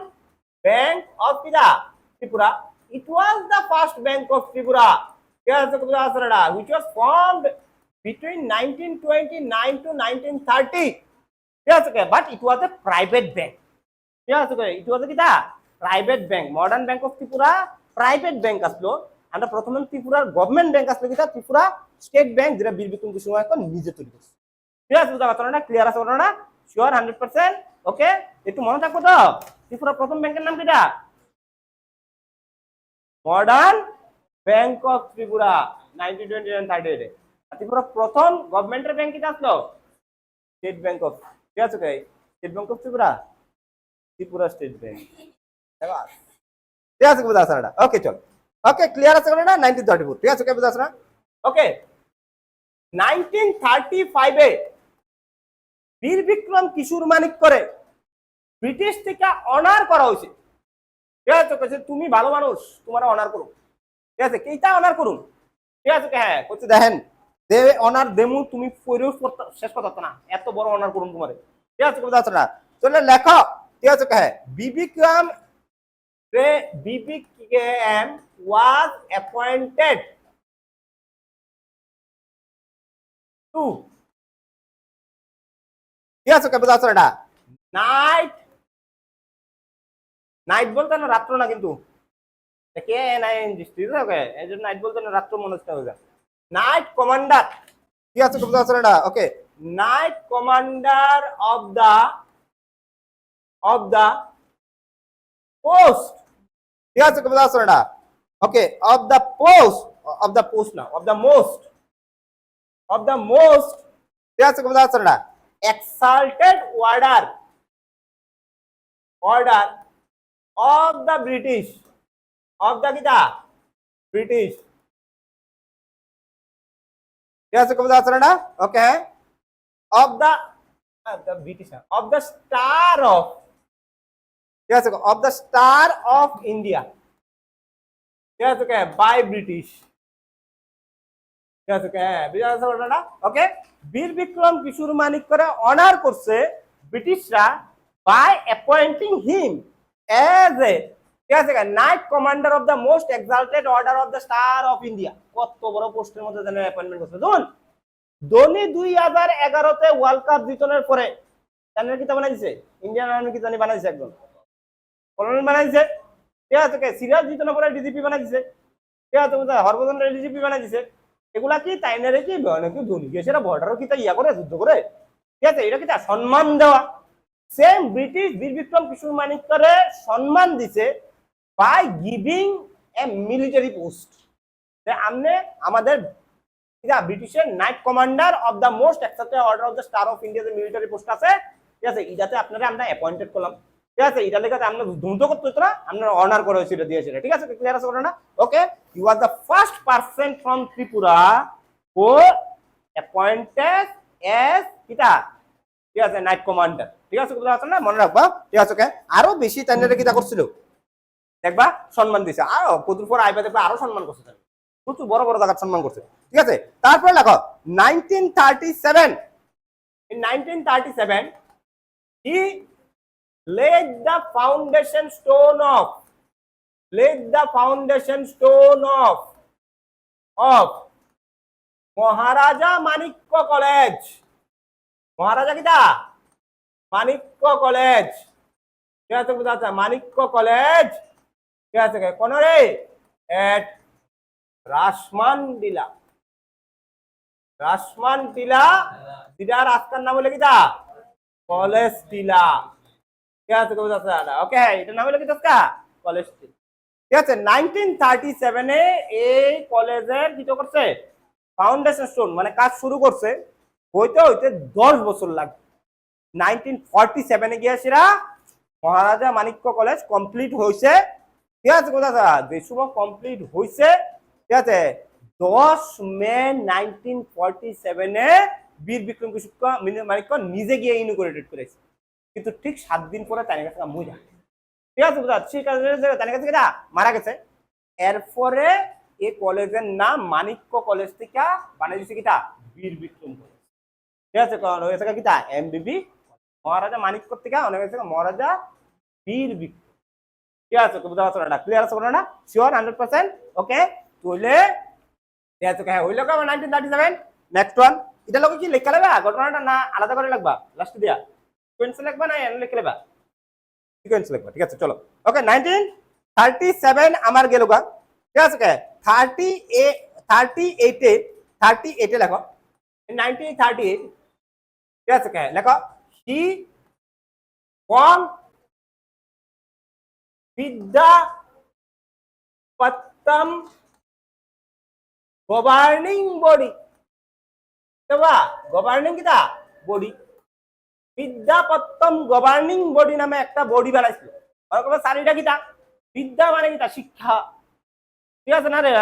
bank of Tripura it was the first bank of Tripura which was formed between 1929 to 1930 yes okay but it was a private bank yes okay it was a private bank modern bank of Tripura private bank আসলো আমরা প্রথমে ত্রিপুরার government bank আসলো কিটা Tripura State bank যেটা বীর বিক্রম কিশোর মানিক্য নিজে তৈরি করছে ঠিক আছে বুঝা কথা না ক্লিয়ার আছে না শিওর 100% ওকে একটু মনে থাকবো তো ত্রিপুরা প্রথম ব্যাংকের নাম কিটা মডার্ন ব্যাংক অফ ত্রিপুরা 1929-30 এ ত্রিপুরা প্রথম গভর্নমেন্টের ব্যাংক কিটা আসলো স্টেট ব্যাংক অফ ঠিক আছে state bank of Tripura State bank ঠিক আছে বুঝা আছে না ওকে চল ওকে ক্লিয়ার আছে না 1934 ঠিক আছে ওকে বুঝা আছে না ওকে 1935 এ বীর বিক্রম কিশোর মানিক্যরে ব্রিটিশ থেকে অনার করা হয়েছে ঠিক আছে তুমি ভালো মানুষ তোমার অনার করো ঠিক আছে কেইটা অনার করুন ঠিক আছে হ্যাঁ করছে দেখেন দে অনার দেমু তুমি পড়েও শেষ কথা না এত বড় অনার করুন তোমার ঠিক আছে বুঝা আছে না চলে লেখো ঠিক আছে হ্যাঁ BBKM was appointed to ঠিক আছে বুঝা আছে না নাইট বলতে না রাত্র না কিন্তু কে নাই ঠিক আছে এই জন্য নাইট বলতে না রাত্র মনে হচ্ছে হয়ে যায় নাইট কমান্ডার ঠিক আছে বুঝা আছে না okay knight commander of the post ঠিক আছে বুঝা আছে না ওকে অফ দা মোস্ট ঠিক আছে বুঝা আছে না exalted warder order of the British, of the কিটা ব্রিটিশ, ঠিক আছে কবিতা আছে না? Okay, of the British, of the star of, ঠিক আছে, of the star of India, ঠিক আছে বাই ব্রিটিশ, ঠিক আছে না? ওকে, বীর বিক্রম কিশোর মানিক্যরে অনার করছে ব্রিটিশরা by appointing him as a, ঠিক আছে knight commander of the most exalted order of the star of India. কত বড় পোস্টের মধ্যে যেন অ্যাপয়েন্টমেন্ট করছে। দেখুন ধোনি 2011-তে ওয়ার্ল্ড কাপ জিতনের পরে জানেন কি বানাই দিছে, ইন্ডিয়ান আর্মি কি জানি বানাইছে, একদম কলোনিয়াল বানাইছে, ঠিক আছে সিরিয়াস জিতনের পরে ডিজিপি বানাই দিছে, ঠিক আছে হরভজন ডিজিপি বানাই দিছে। এগুলা কি তাইনারে কি নাকি ধোনি গিয়ে সেটা বর্ডারও কি তা ইয়া করে যুদ্ধ করে, ঠিক আছে এটা কি তা সম্মান দেওয়া। সেম ব্রিটিশ বীর বিক্রম কিশোর মানিক্যরে সম্মান দিছে by giving a military post. আমনে আমাদের ব্রিটিশের knight commander of the most accepted order of the star of India যে মিলিটারি পোস্ট আছে, ঠিক আছে এটাতে আপনারা আমরা অ্যাপয়েন্টেড করলাম, ঠিক আছে এটা লেখাতে আমরা ধুমধো করতে হতো না, আপনারা অনার করে হয়েছিল দিয়েছিল, ঠিক আছে ক্লিয়ার আছে না? Okay, you are the first person from Tripura who appointed as কিটা, ঠিক আছে নাইট কমান্ডার, ঠিক আছে কথা আছে না, মনে রাখবা, ঠিক আছে ওকে। আরো বেশি তাইনারে কিটা করছিল দেখবা, সম্মান দিছে, আরো কতদিন পর আইবা দেখবা আরো সম্মান করছে, প্রচুর বড় বড় জায়গায় সম্মান করছে, ঠিক আছে। তারপরে দেখো 1937, in 1937 he laid the foundation stone of Maharaja Manikya college, Maharaja কিটা মানিক্য কলেজ, ঠিক আছে বুঝা যাচ্ছে মানিক্য কলেজ, ঠিক আছে কোন রে এট রাসমানডিলা, রাসমান টিলা, যেটা রাস্তার নাম হলো কিটা কলেজ টিলা, ঠিক আছে বুঝা যাচ্ছে, ওকে এটা নাম হলো কিটা কলেজ টিলা, ঠিক আছে। 1937-এ এই কলেজের কি করছে ফাউন্ডেশন স্টোন মানে কাজ শুরু করছে, হইতে হইতে 10 বছর লাগবে। 1947-এ গিয়ে সেরা মহারাজা মানিক্য কলেজ কমপ্লিট হয়েছে, ঠিক আছে কথা যে সময় কমপ্লিট হয়েছে, ঠিক আছে 10 মে 1947-এ বীর বিক্রম কিশোর মানিক্য নিজে গিয়ে ইনঅগ্রেটেড করেছে, কিন্তু ঠিক 7 দিন পরে তার কাছে মরে, ঠিক আছে ঠিক আছে তার কাছে কিটা মারা গেছে। এরপরে এই কলেজের নাম মানিক্য কলেজ থেকে বানিয়ে দিচ্ছে কিটা বীর বিক্রম কলেজ, ঠিক আছে কারণ হয়েছে কিটা এমবিবি, মহারাজা মানিক্য থেকে অনেক হয়েছে মহারাজা বীর বিক্রম, ঠিক আছে বুঝা পারছো না, ক্লিয়ার আছে না, শিওর 100%, ওকে তাহলে ঠিক আছে হ্যাঁ হইলো কেমন 1937। নেক্সট ওয়ান এটা লোক কি লেখা লাগবে ঘটনাটা না আলাদা করে লাগবা, লাস্টে দিয়া সিকোয়েন্স লিখবা না এন লিখে লেবা, সিকোয়েন্স লিখবা, ঠিক আছে চলো ওকে। 1937 আমার গেল গা, ঠিক আছে 38 লেখো 1938, ঠিক আছে লেখো হি ফর্ম বিদ্যাপত্তম গভর্নিং বডি, গভর্নিং কিটা বডি, বিদ্যাপত্তম গভর্নিং বডি নামে একটা বডি বানাইছিল, চারিটা কিটা বিদ্যা মানে কিটা শিক্ষা, ঠিক আছে না রে,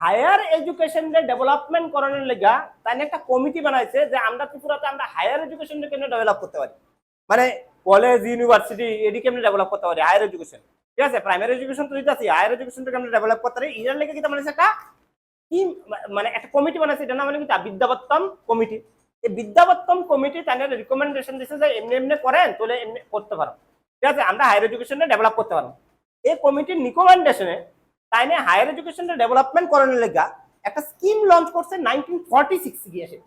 হায়ার এডুকেশন ডেভেলপমেন্ট করানোর লেগা তাই একটা কমিটি বানাইছে যে আমরা ত্রিপুরাতে আমরা হায়ার এডুকেশন কেমনে ডেভেলপ করতে পারি, মানে কলেজ ইউনিভার্সিটি এটি কেমনে ডেভেলপ করতে পারি, হায়ার এডুকেশন, ঠিক আছে প্রাইমারি এডুকেশন তো দিতে আছে, হায়ার এডুকেশনটা কেমনে ডেভেলপ করতে পারি এর লেগে কিটা বানাইছে একটা কি মানে একটা কমিটি বানাইছে, এটা নাম হলো কি বিদ্যাপত্তম কমিটি। এই বিদ্যাপত্তম কমিটি তাদের রিকমেন্ডেশন দিছে যে এমনি এমনি করেন তাহলে এমনি করতে পারো, ঠিক আছে আমরা হায়ার এডুকেশনে ডেভেলপ করতে পারবো। এই কমিটির রিকমেন্ডেশনে তাই না হায়ার এডুকেশনের ডেভেলপমেন্ট করানোর লেগা একটা স্কিম লঞ্চ করছে 1946 গিয়ে এসে,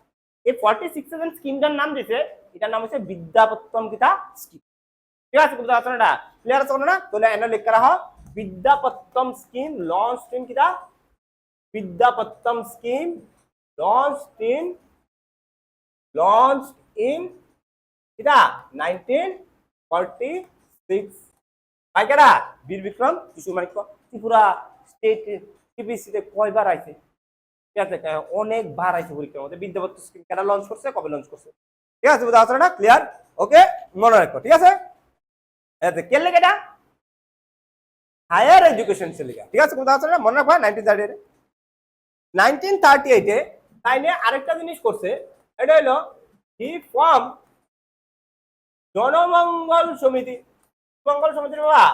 এই 46 স্কিমটার নাম দিয়েছে, এটার নাম হচ্ছে বিদ্যাপত্তম কিতা স্কিম, ঠিক আছে বুঝতে পারছো না, ক্লিয়ার আছে না, তাহলে এনে লিখে রাখো বিদ্যাপত্তম স্কিম লঞ্চ ইন কিতা, বিদ্যাপত্তম স্কিম launched in কিটা 1946 ভাই কেডা বীর বিক্রম কিশোর মানিক্য। ত্রিপুরা স্টেট টিপিসিতে কয়বার আইছে, ঠিক আছে অনেকবার আইছে পরীক্ষার মধ্যে। বিদ্যাপত্তম স্কিম কেডা লঞ্চ করছে, কবে লঞ্চ করছে, ঠিক আছে বুঝা আছে না, ক্লিয়ার, ওকে মনে রাখো, ঠিক আছে। কে লেগে এটা হায়ার এডুকেশন সে লেগে, ঠিক আছে? কোথাও আছে না, মনে রাখবা 1938 তাই নিয়ে আরেকটা জিনিস করছে, এটা হলো হি ফর্ম জনমঙ্গল সমিতি। মঙ্গল সমিতি বাবা,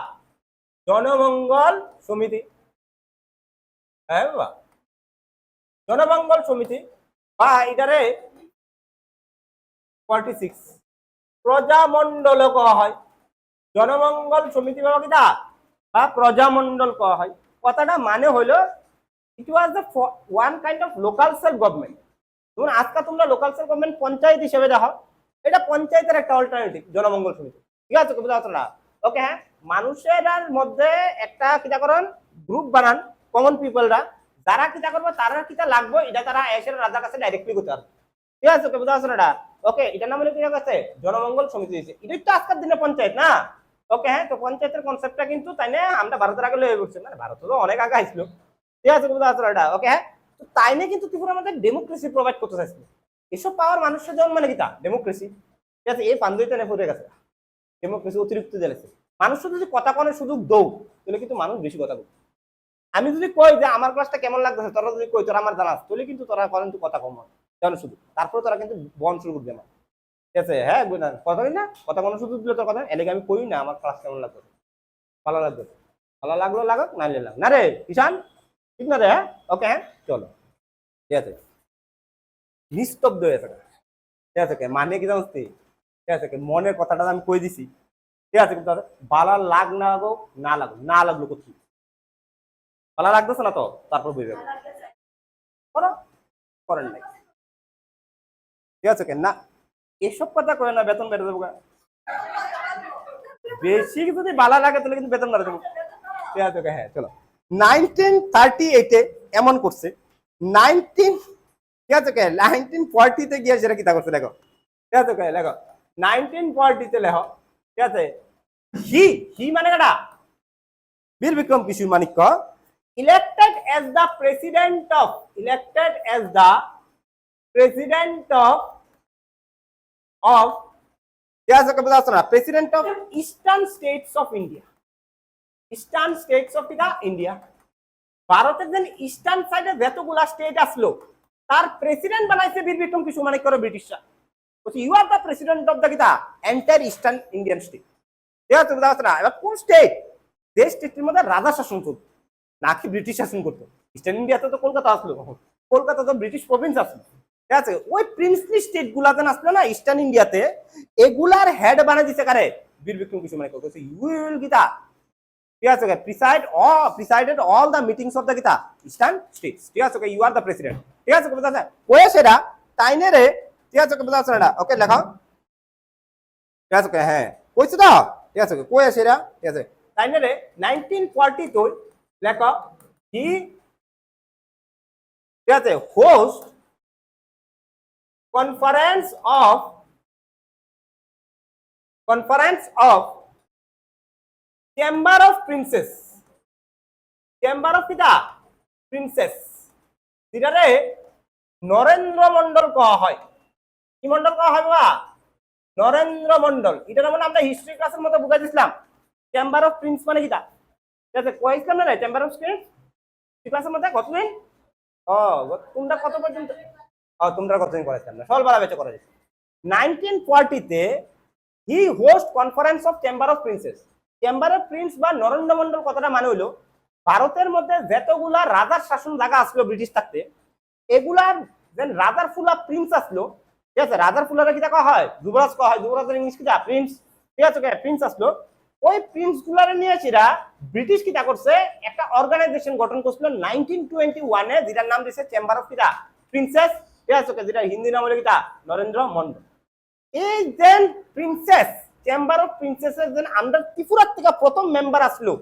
জনমঙ্গল সমিতি, হ্যাঁ বাবা, জনমঙ্গল সমিতি বা এটারে 46 প্রজামণ্ডল কওয়া হয়। জনমঙ্গল সমিতি বাবা কিটা বা প্রজামণ্ডল কওয়া হয়। কথাটা মানে হলো it was the one kind of local self government. যেমন আজকে তোমরা লোকাল সেলফ গভর্নমেন্ট পঞ্চায়েত হিসেবে দেখো, এটা পঞ্চায়েতের একটা অল্টারনেটিভ জনমঙ্গল সমিতি, ঠিক আছে? ওকে, হ্যাঁ, মানুষের মধ্যে একটা কিতাকরণ গ্রুপ বানান, কমন পিপলরা, যারা কিতা করবো তারা কিতা লাগবে এটা তারা এসের রাজার কাছে ডাইরেক্টলি করতে পারবে, ঠিক আছে? ওকে, বুঝা আছে না? ওকে, এটার নাম হলো কি আছে জনমঙ্গল সমিতি দিয়েছে। এটাই তো আজকের দিনে পঞ্চায়েত না? ওকে, হ্যাঁ, তো পঞ্চায়েতের কনসেপ্টটা কিন্তু তাই না আমরা ভারতের আগে লয়ে পড়ছি, মানে ভারত তো অনেক আগে আসলো, ঠিক আছে? বুঝা আছে না? ওকে, হ্যাঁ, তো তাই নিয়ে কিন্তু ত্রিপুরার মধ্যে ডেমোক্রেসি প্রোভাইড করতে চাইছিল। এসব পাওয়ার মানুষের জন্য মানে কিতা ডেমোক্রেসি, ঠিক আছে? এই পাঞ্জাবিতে নে পড়ে গেছে ডেমোক্রেসি অতিরিক্ত জ্বালাইছে। মানুষের যদি কথা কনের সুযোগ দৌ তাহলে কিন্তু মানুষ বেশি কথা বলবে। আমি যদি কই যে আমার ক্লাসটা কেমন লাগতেছে, তোরা যদি কই তোরা আমার জানাস, তাহলে কিন্তু তোরা করেন তো কথা কম জানো শুধু, তারপরে তোরা কিন্তু বন শুরু করবি আমার, ঠিক আছে? হ্যাঁ, কথা বলি না, কথা কোনো সুযোগ দিলে তোর কথা এলাকা আমি কই না আমার ক্লাস কেমন লাগবে, ভালো লাগবে, ভালো লাগলো লাগাক, না লাগ না রে কিষান, ঠিক না রে? হ্যাঁ, ওকে, হ্যাঁ, চলো, ঠিক আছে? নিস্তব্ধ হয়ে থাকে, ঠিক আছে? মানে কি জানস, ঠিক আছে? মনের কথাটা আমি কই দিছি, ঠিক আছে? কিন্তু ভালো লাগ না লাগুক, না লাগলো কোথায় ভালো লাগতেছে না তো তারপর বুঝবে করো, করেন নাই, ঠিক আছে? না এসব কথা কয় না, বেতন বেড়ে দেবো, বেশি যদি ভালো লাগে তাহলে কিন্তু বেতন বেড়ে দেবো, ঠিক আছে? হ্যাঁ, চলো, 1938 এমন করছে, 19 ঠিক আছে? 1940 গিয়ে সেটা কিতা করছে দেখো, ঠিক আছে? লেখো 1940 লেখো, ঠিক আছে? হি মানে কাটা বীর Bikram Kishore Manikya elected as the president of president of eastern states of India, eastern states of India, ভারতের যে ইস্টার্ন সাইডে যতগুলা স্টেট আসলো তার প্রেসিডেন্ট বানাইছে বীর বিক্রম কিশোর মানিক্য ব্রিটিশরা, বলছে you are the president of the কিতা এন্টায়ার ইস্টার্ন ইন্ডিয়ান স্টেট, ঠিক আছে? এবার কোন স্টেট, যে স্টেটের মধ্যে রাজা শাসন করতো নাকি ব্রিটিশ শাসন করতো। ইস্টার্ন ইন্ডিয়াতে তো কলকাতা আসলো, কলকাতা তো ব্রিটিশ প্রভিন্স আসলো, ঠিক আছে? ওই প্রিন্সলি স্টেট গুলাতে আসলো না ইস্টার্ন ইন্ডিয়াতে, এগুলার হেড বানাই দিছে কারে বীর বিক্রম কিশোর মানিক্য, বলছে ইউ উইল গীতা, ঠিক আছে? Presided all the meetings of the Gita eastern states, ঠিক আছে? ইউ আর দ্য প্রেসিডেন্ট, ঠিক আছে? কয়ে সেটা তাইনে রে, ঠিক আছে? ওকে লেখাও, ঠিক আছে? হ্যাঁ, কইছো তো, ঠিক আছে? কয়ে সেটা, ঠিক আছে? তাইনে রে 1942 লেখো হি, ঠিক আছে, host conference of chamber of princes, chamber of কিটা প্রিন্সেস, যেটারে নরেন্দ্র মন্ডল কওয়া হয়। কি মন্ডল কওয়া হয় বাবা? নরেন্দ্র মন্ডল। এটা মানে আমরা হিস্ট্রি ক্লাসের মতো বুঝাই দিছিলাম চেম্বার অফ প্রিন্স মানে কিটা, ঠিক আছে? কয়েছিলাম না চেম্বার অফ প্রিন্স ক্লাসের মধ্যে কতদিন, তোমরা কত পর্যন্ত, তোমরা কতদিন করেছিলাম না, সলবেলা বেঁচে করা যাচ্ছে। 1940 he host conference of chamber of princes. Chamber of prince বা নরেন্দ্র মন্ডল কথাটা মানে হইলো ভারতের মধ্যে যতগুলা রাজার শাসন জায়গা আসলো ব্রিটিশ থাকতে, এগুলার যেন রাজার ফুলা প্রিন্স আসলো, ঠিক আছে? রাজার ফুলারা কি দেখা হয় যুবরাজ কওয়া হয়, যুবরাজের ইংলিশ কিটা প্রিন্স, ঠিক আছে? প্রিন্স আসলো, ওই প্রিন্স গুলারে নিয়ে সেরা ব্রিটিশ কিটা করছে একটা অর্গানাইজেশন গঠন করছিল 1921 যেটার নাম দিয়েছে চেম্বার অফ কিটা প্রিন্সেস, ঠিক আছে? যেটা হিন্দি নাম হলো কিটা নরেন্দ্র মন্ডল। এই যেন প্রিন্সেস চেম্বার অফ প্রিন্সেসের যেন আন্ডার ত্রিপুরার থেকে প্রথম মেম্বার আসলো,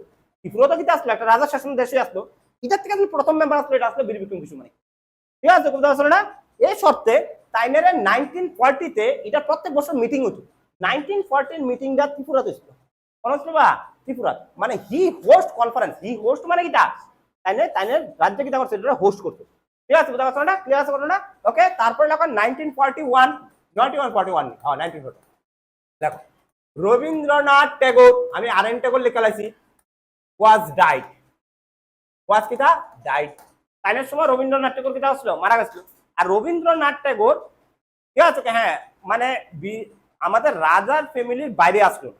ত্রিপুরা তো কিটা আসলো একটা রাজা শাসন দেশে আসলো, এটার থেকে প্রথম মেম্বার আসলো, এটা আসলো বীর বিক্রম কিশোর মানিক্য, ঠিক আছে? বুঝতে পারছো না? এই শর্তে তাইনের 1940 এটা প্রত্যেক বছর মিটিং হতো। 1940 মিটিংটা ত্রিপুরাতে ছিল, বা ত্রিপুরা, মানে হি হোস্ট কনফারেন্স, হি হোস্ট মানে কিটা তাইনের রাজ্য কিটা করছে এটা হোস্ট করতো, ঠিক আছে? বুঝতে পারছো না? ক্লিয়ার আছে না? ওকে, তারপরে লেখো 1941 1941 দেখো রবীন্দ্রনাথ ট্যাগোর, আমি আর.এন. ট্যাগোর লেখা লাইছি, ওয়াজ ডাইড। ওয়াজ কিটা ডাইড। তাইনের সময় রবীন্দ্রনাথ ট্যাগোর কিটা আসলো, মারা গেছিল। আর রবীন্দ্রনাথ ট্যাগোর ঠিক আছে, হ্যাঁ মানে আমাদের রাজার ফ্যামিলির বাইরে আসলো,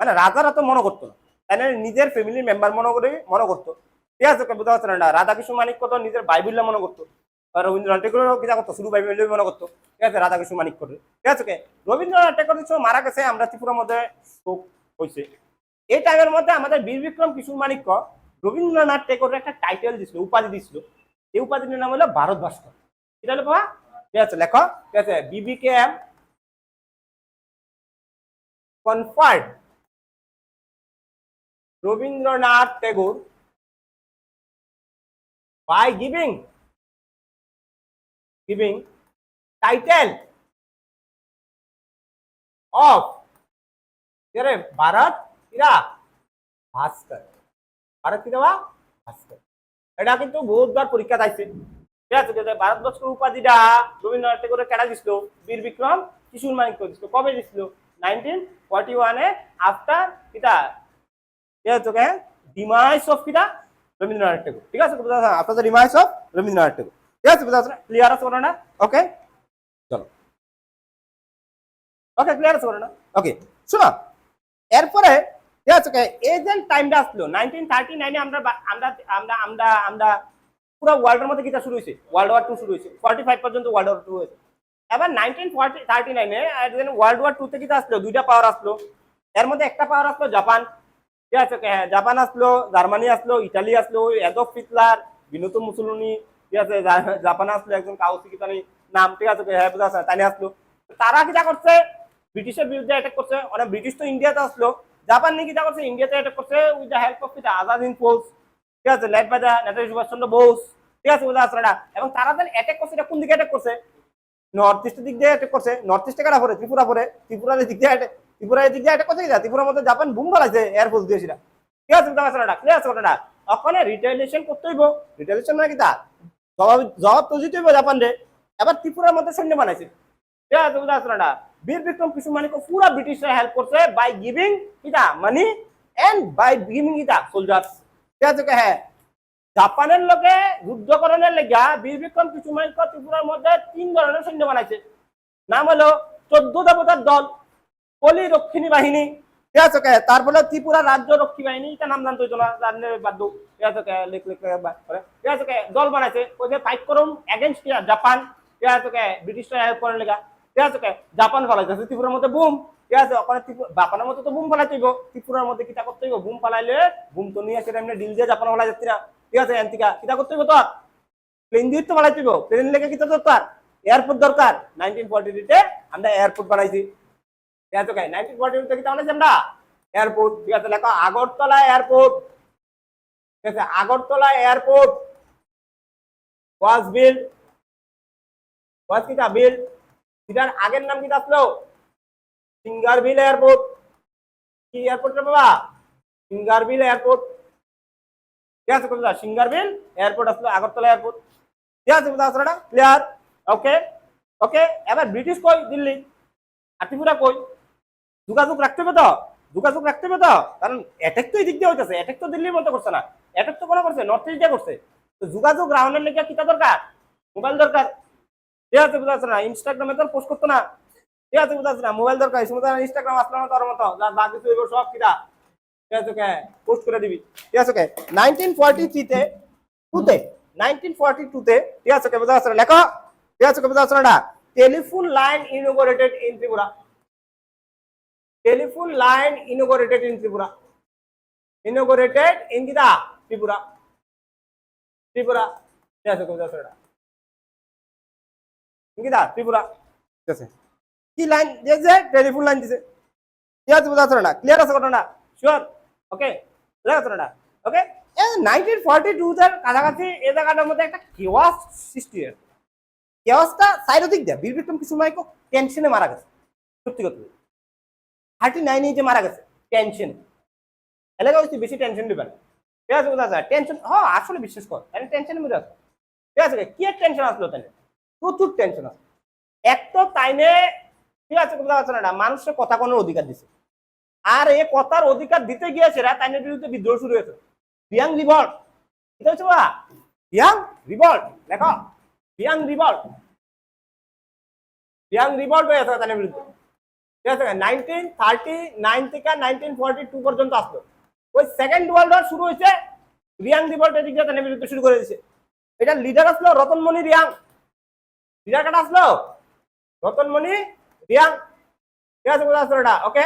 মানে রাজারা তো মনে করতো না, তাই নিজের ফ্যামিলির মেম্বার মনে করতো। ঠিক আছে, বুঝতে পারছেন না? রাধাকৃষ্ণ মানিক্য তো নিজের ভাই বলে মনে করতো, রবীন্দ্রনাথ ট্যাগোর কিটা করতো, শুধু ভাই বলে মনে করতো। ঠিক আছে, রাধাকৃষ্ণ মানিক্য। ঠিক আছে, রবীন্দ্রনাথ ট্যাগোর মারা গেছে, আমরা ত্রিপুরার মধ্যে শোক হয়েছে। এই টাইমের মধ্যে আমাদের বীর বিক্রম কিশোর মানিক্য রবীন্দ্রনাথ ট্যাগোরের একটা টাইটেল দিছিল, উপাধি দিছিল। এই উপাধির নাম হলো ভারত ভাস্কর। এটা হলো বাবা, ঠিক আছে লেখো। ঠিক আছে, BBKM conferred Rabindranath Tagore by giving title of Bharat কিরা ভাস্কর। ভারত কিরা ভাস্কর। এটা কিন্তু বহুতবার পরীক্ষা চাইছে। ঠিক আছে, ভারত ভাস্কর উপাধিটা রবীন্দ্রনাথ ট্যাগোরের কেটা দিছিল, বীর বিক্রম কিশোর মানিক্য দিছিল। কবে দিছিল? 1941 আফটার কিটা ডিমাইস অফ কিটা রবীন্দ্রনাথ ট্যাগোর। ঠিক আছে, after the demise of Rabindranath Tagore. ঠিক আছে, ক্লিয়ার আছে না? ওকে চলো, ওকে ক্লিয়ার আছে না? ওকে শোনো, এরপরে ঠিক আছে এই যে টাইমটা আসলো 1939 আমরা আমরা আমরা আমরা আমরা পুরো ওয়ার্ল্ডের মধ্যে কিটা শুরু হয়েছে, ওয়ার্ল্ড ওয়ার 2 শুরু হয়েছে, 45 পর্যন্ত ওয়ার্ল্ড ওয়ার 2 হয়েছে। এবার 1939 ওয়ার্ল্ড ওয়ার 2 তে কিটা আসলো, দুইটা পাওয়ার আসলো। এর মধ্যে একটা পাওয়ার আসলো জাপান। ঠিক আছে, জাপান আসলো, জার্মানি আসলো, ইটালি আসলো, এডলফ হিটলার, বিনোতো মুসোলিনি। ঠিক আছে, জাপান আসলো একজন কাউসি কিতানি নাম। ঠিক আছে, হ্যাঁ বুঝা আছে, তাই আসলো। তারা কিটা করছে, ব্রিটিশের বিরুদ্ধে অ্যাটাক করছে। অনেক ব্রিটিশ তো ইন্ডিয়াতে আসলো, জাপান নিয়ে কিটা করছে, ইন্ডিয়াতে অ্যাটাক করছে উইথ দ্য হেল্প অফ কিটা আজাদ হিন্দ ফোর্স। ঠিক আছে, led by the Netaji Subhash Chandra Bose. ঠিক আছে, বুঝা আছে না? এবং তারা যেন অ্যাটাক করছে, এটা কোন দিকে অ্যাটাক করছে? নর্থ ইস্টের দিক দিয়ে অ্যাটাক করছে। নর্থ ইস্টে কারা পড়ে? ত্রিপুরা পড়ে। ত্রিপুরার দিক দিয়ে ত্রিপুরার দিক দিয়ে অ্যাটাক করছে কিনা, ত্রিপুরার মধ্যে জাপান বুম বানাইছে এয়ারফোর্স দিয়ে সেটা। ঠিক আছে, বুঝতে পারছেন না? ক্লিয়ার আছে কথাটা? ওখানে রিটেলিয়েশন করতে হইব। রিটেলিয়েশন মানে কি তা জবাব তো দিতে হইব জাপান রে। এবার ত্রিপুরার মধ্যে সৈন্য বানাইছে। ঠিক আছে, বুঝতে পারছেন না? বীর বিক্রম কিশোর মানিক্য পুরা ব্রিটিশরা হেল্প করছে বাই গিভিং কিটা মানি এন্ড বাই গিভিং কিটা সোলজার্স। ঠিক আছে, হ্যাঁ জাপানের লোকে যুদ্ধ করণের লেগা বীর বিক্রম কিশোর মানিক্য ত্রিপুরার মধ্যে 3 ধরনের সৈন্য বানাইছে। নাম হলো 14 দেবতার দল, কলি রক্ষিণী বাহিনী। ঠিক আছে, তারপরে ত্রিপুরা রাজ্য রক্ষী বাহিনী, এটা নাম জানতো না, জানলে বাদ। ঠিক আছে, ঠিক আছে দল বানাইছে ওই যে ফাইট করুন এগেইনস্ট জাপান। ঠিক আছে, ব্রিটিশরা হেল্প করার লেগা। ঠিক আছে, জাপান ফলাইতেছে ত্রিপুরার মধ্যে বুম। ঠিক আছে, ওখানে জাপানের মধ্যে তো বুম ফলাইতে হইব, ত্রিপুরার মধ্যে কিটা করতে হইব, বুম ফালাইলে বুম তো নিয়ে আসে এমনি ডিল দিয়ে জাপান ফলাই যাচ্ছি না। ঠিক আছে, এনতিকা কিটা করতে হইব, তোর প্লেন দিয়ে তো ফলাইতে হইব। প্লেন লেগে কিটা দরকার, এয়ারপোর্ট দরকার। 1943 আমরা এয়ারপোর্ট বানাইছি। ঠিক আছে, 1942 কিটা বানাইছি আমরা এয়ারপোর্ট। ঠিক আছে, লেখো আগরতলা এয়ারপোর্ট। ঠিক আছে, আগরতলা এয়ারপোর্ট ওয়াজ বিল্ড, ওয়াজ কিটা বিল্ড। এটার আগের নাম কিটা আসলো? সিঙ্গারবিল এয়ারপোর্ট। কি এয়ারপোর্ট রে বাবা? সিঙ্গারবিল এয়ারপোর্ট। ঠিক আছে, কোথায় সিঙ্গারবিল এয়ারপোর্ট আসলো, আগরতলা এয়ারপোর্ট। ঠিক আছে, বুঝা আছে ক্লিয়ার? ওকে ওকে। এবার ব্রিটিশ কই? দিল্লি। আর ত্রিপুরা কই? যোগাযোগ রাখতে হবে তো, যোগাযোগ রাখতে হবে তো, কারণ অ্যাটাক তো এই দিক দিয়ে হইতেছে। অ্যাটাক তো দিল্লির মতো করছে না, অ্যাটাক তো কোনো করছে নর্থ ইস্ট দিয়ে করছে। তো যোগাযোগ রাউন্ডের লেগে কিটা দরকার? মোবাইল দরকার। ঠিক আছে, বুঝা আছে না? ইনস্টাগ্রামে তো পোস্ট করতো না। ঠিক আছে, বুঝা আছে না? মোবাইল দরকার। এই সময় ইনস্টাগ্রাম আসলো না তোর মতো, যা বাকি কিছু সব কিটা ঠিক আছে পোস্ট করে দিবি। ঠিক আছে, 1943 তে 1942 তে ঠিক আছে, বুঝা আছে লেখো। ঠিক আছে, বুঝা আছে না? Telephone line ইনোগ্রেটেড in Tripura. Telephone line inaugurated in Tripura. Inaugurated in Gita Tripura. Tripura. Yes, Gita Tripura. Yes. Key line. Yes, telephone line. Yes, clear as a sure. Okay. Clear as a okay. 1942 এর কাছাকাছি এই জায়গাটার মধ্যে একটা chaos সৃষ্টি হয়। কেওয়াসটা সাইরোদিক দেয়। বীর বিক্রম কিশোর মানিক্য টেনশনে মারা গেছে। সত্যি কথা। 39 যে মারা গেছে টেনশন এলাকা হচ্ছে, বেশি টেনশন দিবেন। ঠিক আছে, বুঝা যায় টেনশন। হ্যাঁ আসলে বিশ্বাস কর, তাহলে টেনশনের মধ্যে আছে। ঠিক আছে, কি টেনশন আসলো তাহলে? প্রচুর টেনশন আছে। এক তো তাইনে ঠিক আছে, বুঝা যাচ্ছে না, মানুষের কথা কোনো অধিকার দিছে। আর এ কথার অধিকার দিতে গিয়েছে তাইনের বিরুদ্ধে বিদ্রোহ শুরু হয়েছে। রিয়াং রিভল্ট, এটা হচ্ছে বা রিয়াং রিভল্ট, দেখো রিয়াং রিভল্ট, রিয়াং রিভল্ট হয়েছে তাইনের বিরুদ্ধে। ঠিক আছে, 1939 থেকে 1942 পর্যন্ত আসলো। ওই সেকেন্ড ওয়ার্ল্ড ওয়ার শুরু হয়েছে, রিয়াং রিভল্ট এদিক দিয়ে তাইনের বিরুদ্ধে শুরু করে দিয়েছে। এটা লিডার আসলো রতনমণি রিয়াং, লিডার কাটা আসলো রতনমণি রিয়াং। ঠিক আছে, বোঝা আসলো এটা। ওকে,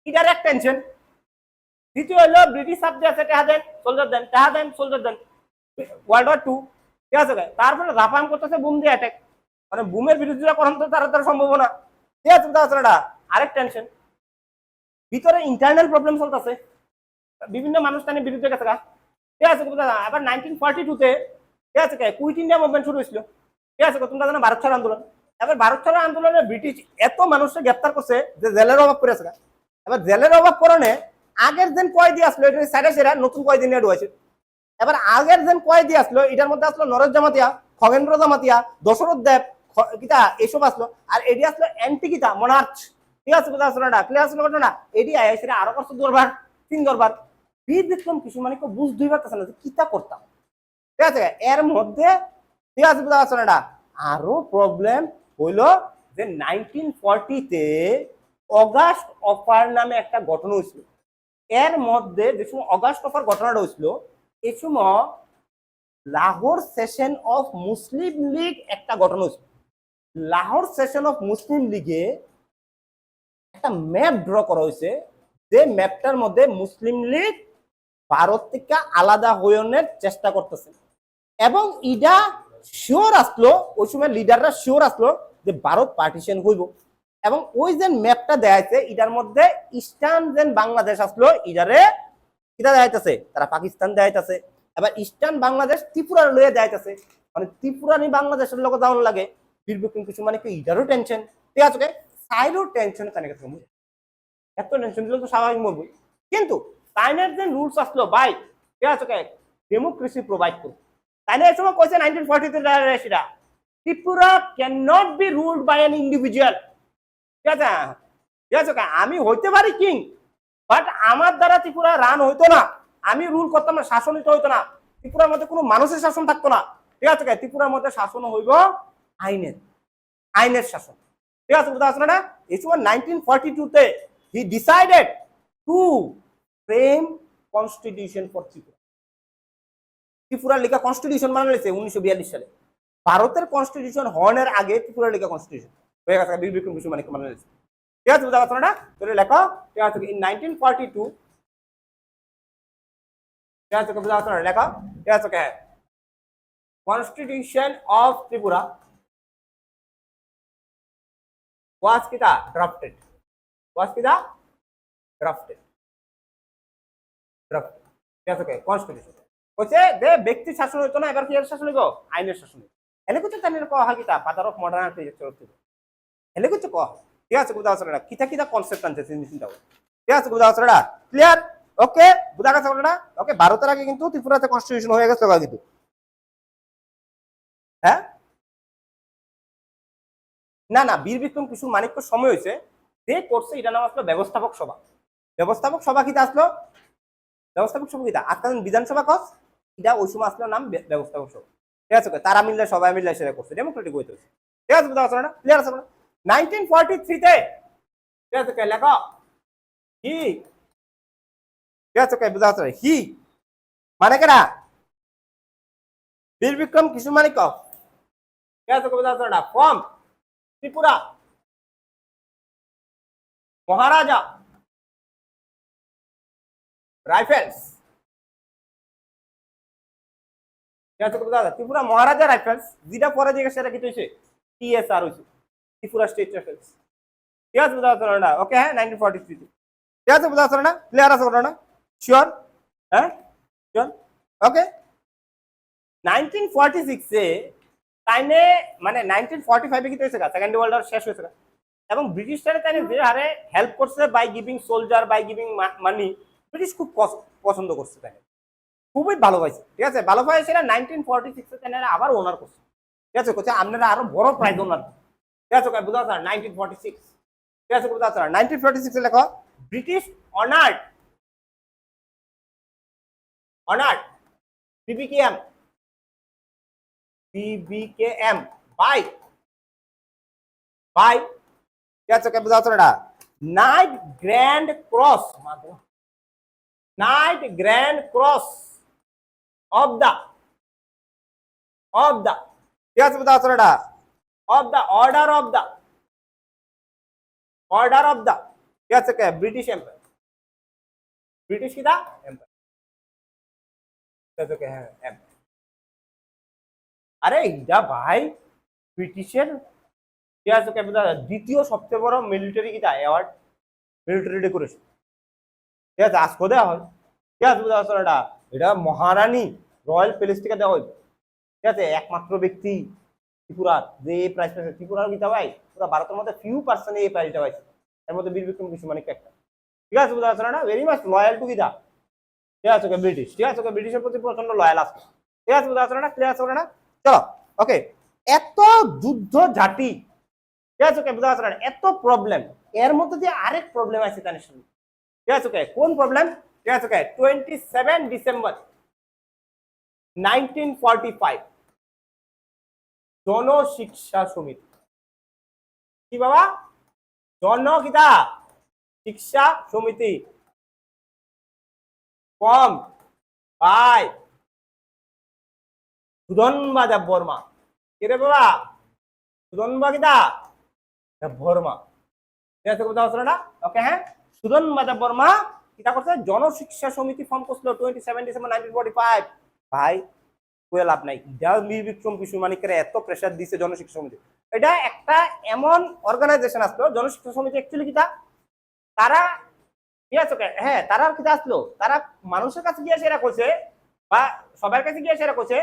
এটার এক টেনশন। দ্বিতীয় হলো ব্রিটিশ সাবজেক্ট আছে, টাহা দেন সোলজার দেন, টাহা দেন সোলজার দেন, ওয়ার্ল্ড ওয়ার 2। ঠিক আছে, তারপরে জাপান করতেছে বুম দিয়ে অ্যাটাক, মানে বুমের বিরোধিতা করার তো তার সম্ভব না। ঠিক আছে, বোঝা আসলো এটা। আরেক টেনশন, ভিতরে ইন্টারনাল প্রবলেম চলতেছে, বিভিন্ন মানুষ তার বিরুদ্ধে গেছে। ঠিক আছে, আবার 1942-তে ঠিক আছে কুইট ইন্ডিয়া মুভমেন্ট শুরু হয়েছিল। ঠিক আছে, তোমরা জানো ভারত ছাড় আন্দোলন। এবার ভারত ছাড় আন্দোলনে ব্রিটিশ এত মানুষকে গ্রেপ্তার করছে যে জেলের অভাব পড়েছে। এবার জেলের অভাব পড়নে আগের যেন কয়েদি আসলো এটা সাইডে সেরা নতুন কয়েদি নিয়ে ঢুকেছে। এবার আগের যেন কয়েদি আসলো এটার মধ্যে আসলো নরেশ জামাতিয়া, খগেন্দ্র জামাতিয়া, দশরথ দেব কিতা এসব আসলো। আর এটি আসলো অ্যান্টিকিতা মোনার্চ। ঠিক আছে, বোঝা আসলো না? ক্লিয়ার আসলো ঘটনা? এটি সেটা আরো কষ্ট দরবার, 3 দরবার। বীর বিক্রম কিছু মানে কেউ বুঝতেই পারতেছে না যে কিতা করতাম। ঠিক আছে, এর মধ্যে ঠিক আছে, বোঝা আসলো না? আরো প্রবলেম হইলো যে 1940-তে অগাস্ট অফার নামে একটা ঘটনা হয়েছিল। এর মধ্যে যে সময় অগাস্ট অফার ঘটনাটা হয়েছিল এই সময় Lahore session of Muslim League একটা ঘটনা হয়েছিল। লাহোর সেশন অফ মুসলিম লীগে একটা ম্যাপ ড্র করা হয়েছে, যে ম্যাপটার মধ্যে মুসলিম লীগ ভারত থেকে আলাদা হইনের চেষ্টা করতেছে। এবং ইডা শিওর আসলো, ওই সময় লিডাররা শিওর আসলো যে ভারত পার্টিশন হইব। এবং ওই যে ম্যাপটা দেখাইছে এটার মধ্যে ইস্টার্ন যেন বাংলাদেশ আসলো, ইডারে কিটা দেখাইতেছে তারা পাকিস্তান দেখাইতেছে। এবার ইস্টার্ন বাংলাদেশ ত্রিপুরার লয়ে দেখাইতেছে, মানে ত্রিপুরানি বাংলাদেশের লোক যাওয়ার লাগে। বীর বিক্রম কিছু মানে কি ইডারও টেনশন। ঠিক আছে, সাইডও টেনশন, কানে কাছে এত টেনশন দিলে তো স্বাভাবিক মরবো। কিন্তু চাইনার যে রুলস আসলো ভাই, ঠিক আছে ডেমোক্রেসি প্রোভাইড করবো। চাইনা এই সময় কইছে 1940-তে সেটা Tripura can not be ruled by an individual. ঠিক আছে, ঠিক আছে, আমি হইতে পারি কিং, বাট আমার দ্বারা ত্রিপুরা রান হইতো না, আমি রুল করতাম না, শাসনিত হইতো না, ত্রিপুরার মধ্যে কোনো মানুষের শাসন থাকতো না। ঠিক আছে, ত্রিপুরার মধ্যে শাসন হইব আইনের, আইনের শাসন। ঠিক আছে, বুঝতে পারছো না? এই সময় 1942-তে he decided to frame constitution for Tripura. ত্রিপুরার লেখা কনস্টিটিউশন বানানো হয়েছে 1942 সালে। ভারতের কনস্টিটিউশন হওয়ার আগে ত্রিপুরার লেখা কনস্টিটিউশন হয়ে গেছে, বীর বিক্রম কিছু বানানো হয়েছে। ঠিক আছে, বুঝতে পারছো না? তোর লেখা ঠিক আছে ইন 1942, ঠিক আছে, বুঝতে পারছো না? লেখা ঠিক আছে, constitution of Tripura was kita drafted, was kita drafted, drafted। ঠিক আছে, কনস্টিটিউশন কইছে যে ব্যক্তি শাসন হইতো না, এবার কি এর শাসন হইব? আইনের শাসন হইব। এনে কইছে তানের কওয়া হয় কিতা ফাদার অফ মডার্ন আর্কিটেকচার হইতো। এনে কইছে কওয়া হয়। ঠিক আছে, বুঝা গেছে না? কিতা কিতা কনসেপ্ট আনছে চিন্তা করো। ঠিক আছে, বুঝা গেছে না? ক্লিয়ার? ওকে, বুঝা গেছে না? ওকে, ভারতের আগে কিন্তু ত্রিপুরাতে কনস্টিটিউশন হয়ে গেছে কিন্তু। হ্যাঁ, না না, বীর বিক্রম কিশোর মানিক্য সময় হয়েছে যে করছে এটা নাম আসলো ব্যবস্থাপক সভা। ব্যবস্থাপক সভা কিতা আসলো? ব্যবস্থাপক সভা কিতা আজকাল বিধানসভা কস, এটা ওই সময় আসলো নাম ব্যবস্থাপক সভা। ঠিক আছে, তারা মিললে সবাই মিললে সেটা করছে, ডেমোক্রেটিক হইতে হচ্ছে। ঠিক আছে, বুঝতে পারছো না? ক্লিয়ার আছে না? 1943-তে ঠিক আছে লেখা হি, ঠিক আছে বুঝা যাচ্ছে হি মানে কেনা বীর বিক্রম কিশোর মানিক্য। ঠিক আছে, বুঝা যাচ্ছে না? From Tripura Maharaja rifles. ঠিক আছে, বুঝা যাচ্ছে ত্রিপুরা মহারাজা রাইফেলস, যেটা পরে দিকে সেটা কি হয়েছে টিএসআর হয়েছে, ত্রিপুরা স্টেট রাইফেলস। ঠিক আছে, বুঝা যাচ্ছে না? ওকে, হ্যাঁ 1943। ঠিক আছে, বুঝা যাচ্ছে না? ক্লিয়ার আছে ঘটনা? শিওর? হ্যাঁ শিওর? ওকে, 1946-এ তাইনে মানে 1945-এ কি হয়েছে সেকেন্ড ওয়ার্ল্ড ওয়ার শেষ হয়েছে, এবং ব্রিটিশরা তাইনে যে হারে হেল্প করছে by giving soldier, by giving money, British খুব পছন্দ করছে, তাই খুবই ভালো পাইছে। ঠিক আছে, ভালো পাইছে না? 1946-এ তাইনে আবার ওনার করছে। ঠিক আছে, কোথায় আপনারা আরো বড় প্রাইজ ওনার। ঠিক আছে, বুঝা যাচ্ছে 1946। ঠিক আছে, বুঝা যাচ্ছে 1946-এ লেখা ব্রিটিশ অনার্ড BBKM বাই ঠিক আছে ওকে বুঝা না knight grand cross of the ঠিক আছে বুঝা না of the order of the ঠিক আছে কে ব্রিটিশ এম্পায়ার ব্রিটিশ কি দা এম্পায়ার ঠিক আছে কে হ্যাঁ এম্পায়ার আরে এটা ভাই ব্রিটিশের ঠিক আছে কে বুঝা দ্বিতীয় সবচেয়ে বড় মিলিটারি কিটা অ্যাওয়ার্ড মিলিটারি ডেকোরেশন ঠিক আছে আজকে দেওয়া হয় ঠিক আছে বুঝা এটা এটা মহারানী রয়্যাল প্যালেস থেকে দেওয়া হয় ঠিক আছে একমাত্র ব্যক্তি ত্রিপুরা যে এই প্রাইজ পাইছে ত্রিপুরার গীতা ভাই পুরো ভারতের মধ্যে ফিউ পার্সেন্ট এই প্রাইজটা পাইছে এর মধ্যে বীর বিক্রম কিশোর মানিক একটা ঠিক আছে বুঝা না very much loyal to Gita ঠিক আছে ওকে ব্রিটিশ ঠিক আছে ওকে ব্রিটিশের প্রতি প্রচন্ড লয়াল আছে ঠিক আছে বুঝা না ক্লিয়ার আছে না চলো ওকে এত যুদ্ধ ঝাঁটি ঠিক আছে ওকে বুঝা না এত প্রবলেম এর মধ্যে যে আরেক প্রবলেম আছে তার সঙ্গে ঠিক আছে ওকে কোন প্রবলেম ঠিক আছে ওকে 27 ডিসেম্বর 1945 জনশিক্ষা সমিতি কি বাবা জনকিতা শিক্ষা সমিতি ফর্ম বাই সুধনবা দেব বর্মা কে রে বাবা সুধনবা কিতা দেব বর্মা ঠিক আছে কথা হচ্ছে না ওকে হ্যাঁ সুধনবা দেব বর্মা কিতা করছে জনশিক্ষা সমিতি ফর্ম করছিল 27 ডিসেম্বর 1945 ভাই কোয়ে লাভ নাই বীর বিক্রম কিশোর মানিকের এত প্রেসার দিছে জনশিক্ষা সমিতি এটা একটা এমন অর্গানাইজেশন আসলো জনশিক্ষা সমিতি অ্যাকচুয়ালি কিতা তারা ঠিক আছে হ্যাঁ তারা কিতা আসলো তারা মানুষের কাছে গিয়ে সেরা করছে বা সবার কাছে গিয়ে সেরা করছে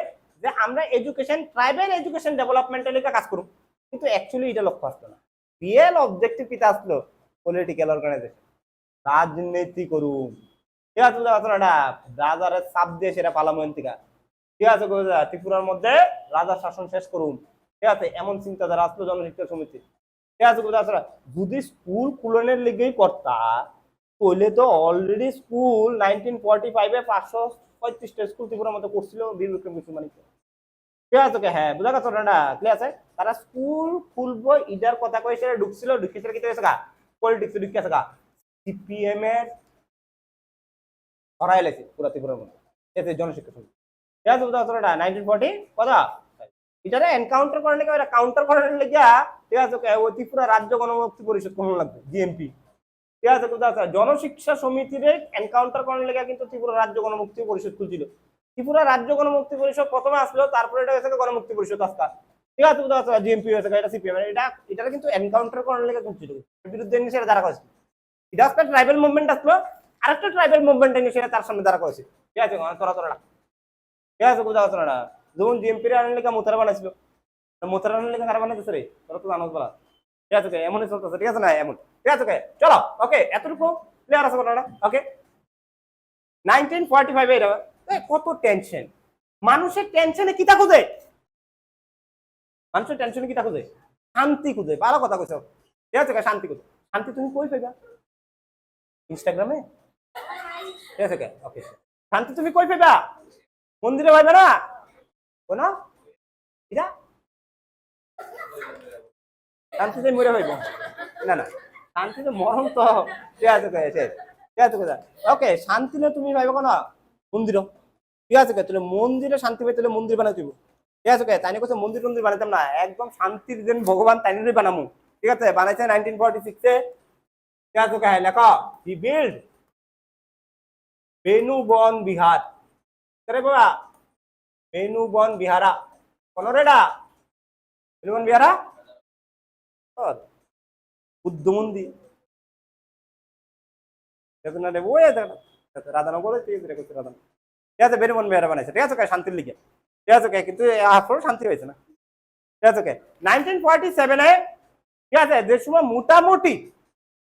যে আমরা এডুকেশন ট্রাইবাল এডুকেশন ডেভেলপমেন্টের লেগে কাজ করব কিন্তু অ্যাকচুয়ালি এটা লক্ষ্য আসলো না রিয়েল অবজেক্টিভ কিতা আসলো পলিটিক্যাল অর্গানাইজেশন রাজনীতি করুন ঠিক আছে না রাজার চাপ দিয়ে সেটা পার্লামেন্টিকা ঠিক আছে ত্রিপুরার মধ্যে রাজার শাসন শেষ করুন ঠিক আছে এমন চিন্তাধারা আসলো জনশিক্ষা সমিতি ঠিক আছে যদি স্কুল খুলনের লেগেই কর্তা তাহলে তো অলরেডি স্কুল 1945 এ 535টা স্কুল ত্রিপুরার মধ্যে করছিল বীর বিক্রম কিশোর মানিক ঠিক আছে হ্যাঁ বুঝা গেছে না ক্লিয়ার আছে তারা স্কুল খুলবো ইডার কথা কই সেটা ঢুকছিল ঢুকেছিল কি হয়েছে গা পলিটিক্স ঢুকে আছে গা সিপিএম এর হরাই লেছে পুরা ত্রিপুরার মধ্যে এতে জনশিক্ষা সমিতি ঠিক আছে বুঝা গেছে না 1940 কথা এটারে এনকাউন্টার করার লেগে ওরা কাউন্টার করার লেগে ঠিক আছে ওই ত্রিপুরা রাজ্য গণমুক্তি পরিষদ কোন লাগবে জিএমপি ঠিক আছে কোথা আছে জনশিক্ষা সমিতির এনকাউন্টার করার লেগে কিন্তু ত্রিপুরা রাজ্য গণমুক্তি পরিষদ খুলছিল ত্রিপুরা রাজ্য গণমুক্তি পরিষদ প্রথমে আসলো তারপরে এটা হয়েছে গণমুক্তি পরিষদ আজকা ঠিক আছে কোথা আছে জিএমপি হয়েছে এটা সিপিএম এটা কিন্তু এনকাউন্টার করার লেগে খুলছিল বিরুদ্ধে নিয়ে সেটা দাঁড়া করেছে এটা একটা ট্রাইবাল মুভমেন্ট আসলো আরেকটা ট্রাইবাল মুভমেন্ট নিয়ে সেটা তার সামনে দাঁড়া করেছে ঠিক আছে তোরা ঠিক আছে কোথা আছে না যখন জিএমপির আনার লেগে মোতারা বানাইছিল মোতারা আনার লেগে কারা বানাইতেছে রে তোরা তো জানোস বলা ঠিক আছে এমনই চলতেছে ঠিক আছে না এমন ঠিক আছে চলো ওকে এতটুকু ক্লিয়ার আছে কথাটা ওকে 1945 এর কত টেনশন মানুষের টেনশনে কিতা খুঁজে শান্তি খুঁজে ভালো কথা কইছো ঠিক আছে শান্তি খুঁজে শান্তি তুমি কই পাইবা ইনস্টাগ্রামে ঠিক আছে ওকে শান্তি তুমি কই পাইবা মন্দিরে পাইবা না কোন এটা শান্তিতে মরে হইব না না শান্তিতে মরণ তো ঠিক আছে ঠিক আছে ওকে শান্তি না তুমি ভাইব না মন্দির ঠিক আছে তাহলে মন্দিরে শান্তি পাই তাহলে মন্দির বানাই দিব ঠিক আছে তাই না মন্দির বানাইতাম না একদম শান্তির যেন ভগবান তাই নিয়ে বানামু ঠিক আছে বানাইছে 1946 এ ঠিক আছে লেখা হি বিল্ড বেনুবন বিহার বাবা বেনুবন বিহারা কোন রেডা বেনুবন বিহারা বুদ্ধ মন্দির রাধানগর রাধানগর ঠিক আছে বেনুবন বিহারা বানাইছে ঠিক আছে শান্তির লিগে ঠিক আছে কিন্তু শান্তি হয়েছে না ঠিক আছে 1947 এ ঠিক আছে যে সময় মোটামুটি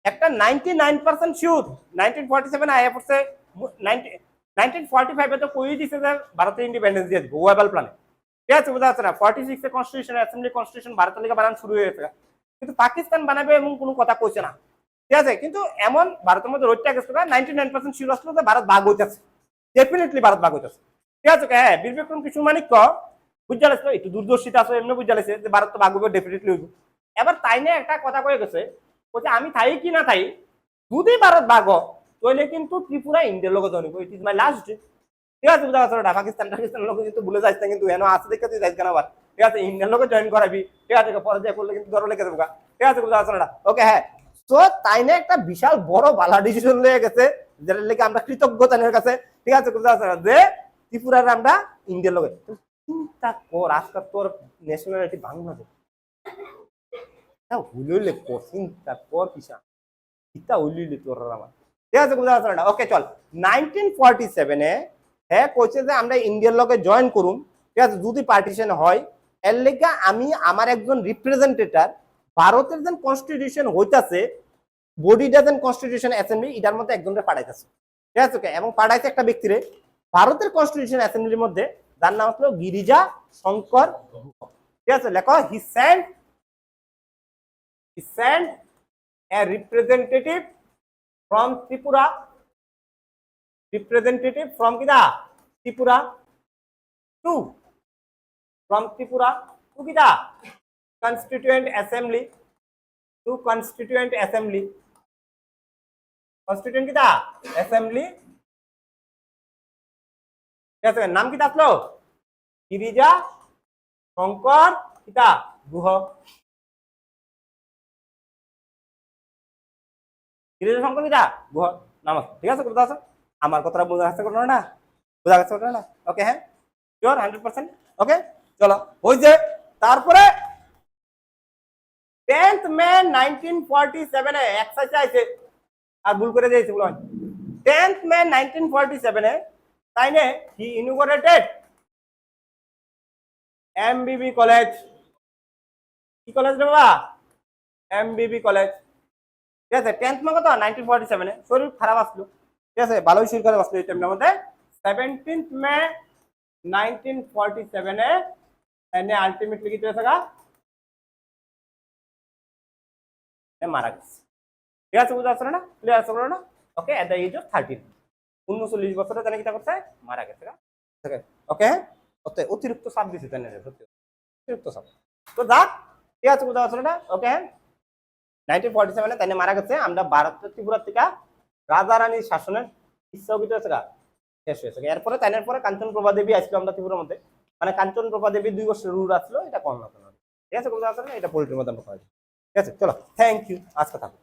একটা 99% শিওর 1947 আয়া পড়ছে 1945 এ তো কই দিছে যে ভারতের ইন্ডিপেন্ডেন্স দিয়ে দিব ওয়েবল প্ল্যানে ঠিক আছে বুঝা যাচ্ছে না 46 এ কনস্টিটিউশন অ্যাসেম্বলি কনস্টিটিউশন ভারতের লিগে বানানো শুরু হয়েছে কিন্তু পাকিস্তান বানাবে এমন কোনো কথা কইছে না ঠিক আছে, কিন্তু এমন ভারতের মধ্যে রোডটা গেছে 99% শিওর আসলে যে ভারত ভাগ হইতেছে, ডেফিনেটলি ভারত ভাগ হইতেছে। ঠিক আছে, হ্যাঁ বীর বিক্রম কিশোর মানিক্য বুঝা লাগছে, একটু দূরদর্শিতা আছে এমনি বুঝা লাগছে যে ভারত তো ভাগ হইবে ডেফিনেটলি হইব। এবার তাই নিয়ে একটা কথা কয়ে গেছে, বলছে আমি থাই কি না থাই, যদি ভারত ভাগ তাহলে কিন্তু ত্রিপুরা ইন্ডিয়ার লোক জয়েন করবে, ইট ইজ মাই লাস্ট। ঠিক আছে, বুঝা গেছে, পাকিস্তানের লোক কিন্তু ভুলে যাইছ না, কিন্তু এনে আছে দেখে তুই যাইস কেন আবার। ঠিক আছে, ইন্ডিয়ান লোক জয়েন করাবি, ঠিক আছে, পর্যায়ে করলে কিন্তু ধরো লেগে দেবো। ঠিক আছে, বুঝা গেছে, ওকে হ্যাঁ। তো তাই না একটা বিশাল বড় বালা ডিসিশন লেগে গেছে, যেটার লেগে আমরা কৃতজ্ঞতার কাছে। ঠিক আছে, বুঝা গেছে যে ত্রিপুরার আমরা ইন্ডিয়ার লোক। চিন্তা কর, আজকাল তোর ন্যাশনালিটি বাংলাদেশ, হুলিলে কর, চিন্তা কর কিষান, ইটা হুলিলে তোর আমার। ঠিক আছে, বুঝা গেছে না, ওকে চল। 1947 হ্যাঁ কইছে যে আমরা ইন্ডিয়ার লগে জয়েন করুম। ঠিক আছে, যদি পার্টিশন হয় এর লেগে আমি আমার একজন রিপ্রেজেন্টেটিভ ভারতের যেন কনস্টিটিউশন হইতাছে, বডিটা যেন কনস্টিটিউশন অ্যাসেম্বলি, এটার মধ্যে একজনকে পাঠাইতেছে। ঠিক আছে, এবং পাঠাইছে একটা ব্যক্তিরে ভারতের কনস্টিটিউশন অ্যাসেম্বলির মধ্যে, যার নাম হলো গিরিজা শঙ্কর গুহ। ঠিক আছে, লেখো he sent a representative from Tripura, representative from kida Tripura to from Tripura to kida constituent assembly, to constituent assembly, constituent kida assembly। ঠিক আছে, নাম কিতা আসলো গিরিজা শঙ্কর কিতা গুহ, গিরিজা শঙ্কর কিতা গুহ নাম আছে। ঠিক আছে, কথা আছে, আমার কথাটা বোঝা যাচ্ছে কোনো না, বোঝা যাচ্ছে কোনো না, ওকে হ্যাঁ শিওর 100%। ওকে চলো, ওই যে তারপরে 10th May 1947 একসাথে আছে, আর ভুল করে দিয়েছে বলো, 10th May 1947 তাই নে হি ইনঅগরেটেড এমবিবি কলেজ। কি কলেজ রে বাবা? এমবিবি কলেজ। ঠিক আছে, 10th মে কত 1947 শরীর খারাপ আসলো। ঠিক আছে, ভালোই শরীর খারাপ আসলো এই টাইমের মধ্যে। 17th May 1947 এনে আলটিমেটলি কি হয়েছে গা মারা গেছে। ঠিক আছে, বুঝা আসছে না, ক্লিয়ার আছে না? ওকে, এট দ্য এজ অফ 13, 39 বছরে তাহলে কিটা করছে মারা গেছে গা। ওকে, ওতে অতিরিক্ত চাপ দিছে তাই না, সত্যি অতিরিক্ত চাপ। তো যাক, ঠিক আছে, বুঝা আসছে না, ওকে 1947 তাই মারা গেছে। আমরা ভারত ত্রিপুরা থেকে রাজা রানীর শাসনের ইচ্ছাও কি হয়েছে গা শেষ হয়েছে। এরপরে তাইনের পরে কাঞ্চন প্রভা দেবী আসলো আমরা ত্রিপুরার মধ্যে, মানে কাঞ্চন প্রভা দেবী 2 বছর রুল আসলো, এটা কম না। ঠিক আছে, বুঝা আসছে না, এটা পোলিটির মধ্যে আমরা ঠিক আছে, চলো থ্যাংক ইউ, আজকে থাকো।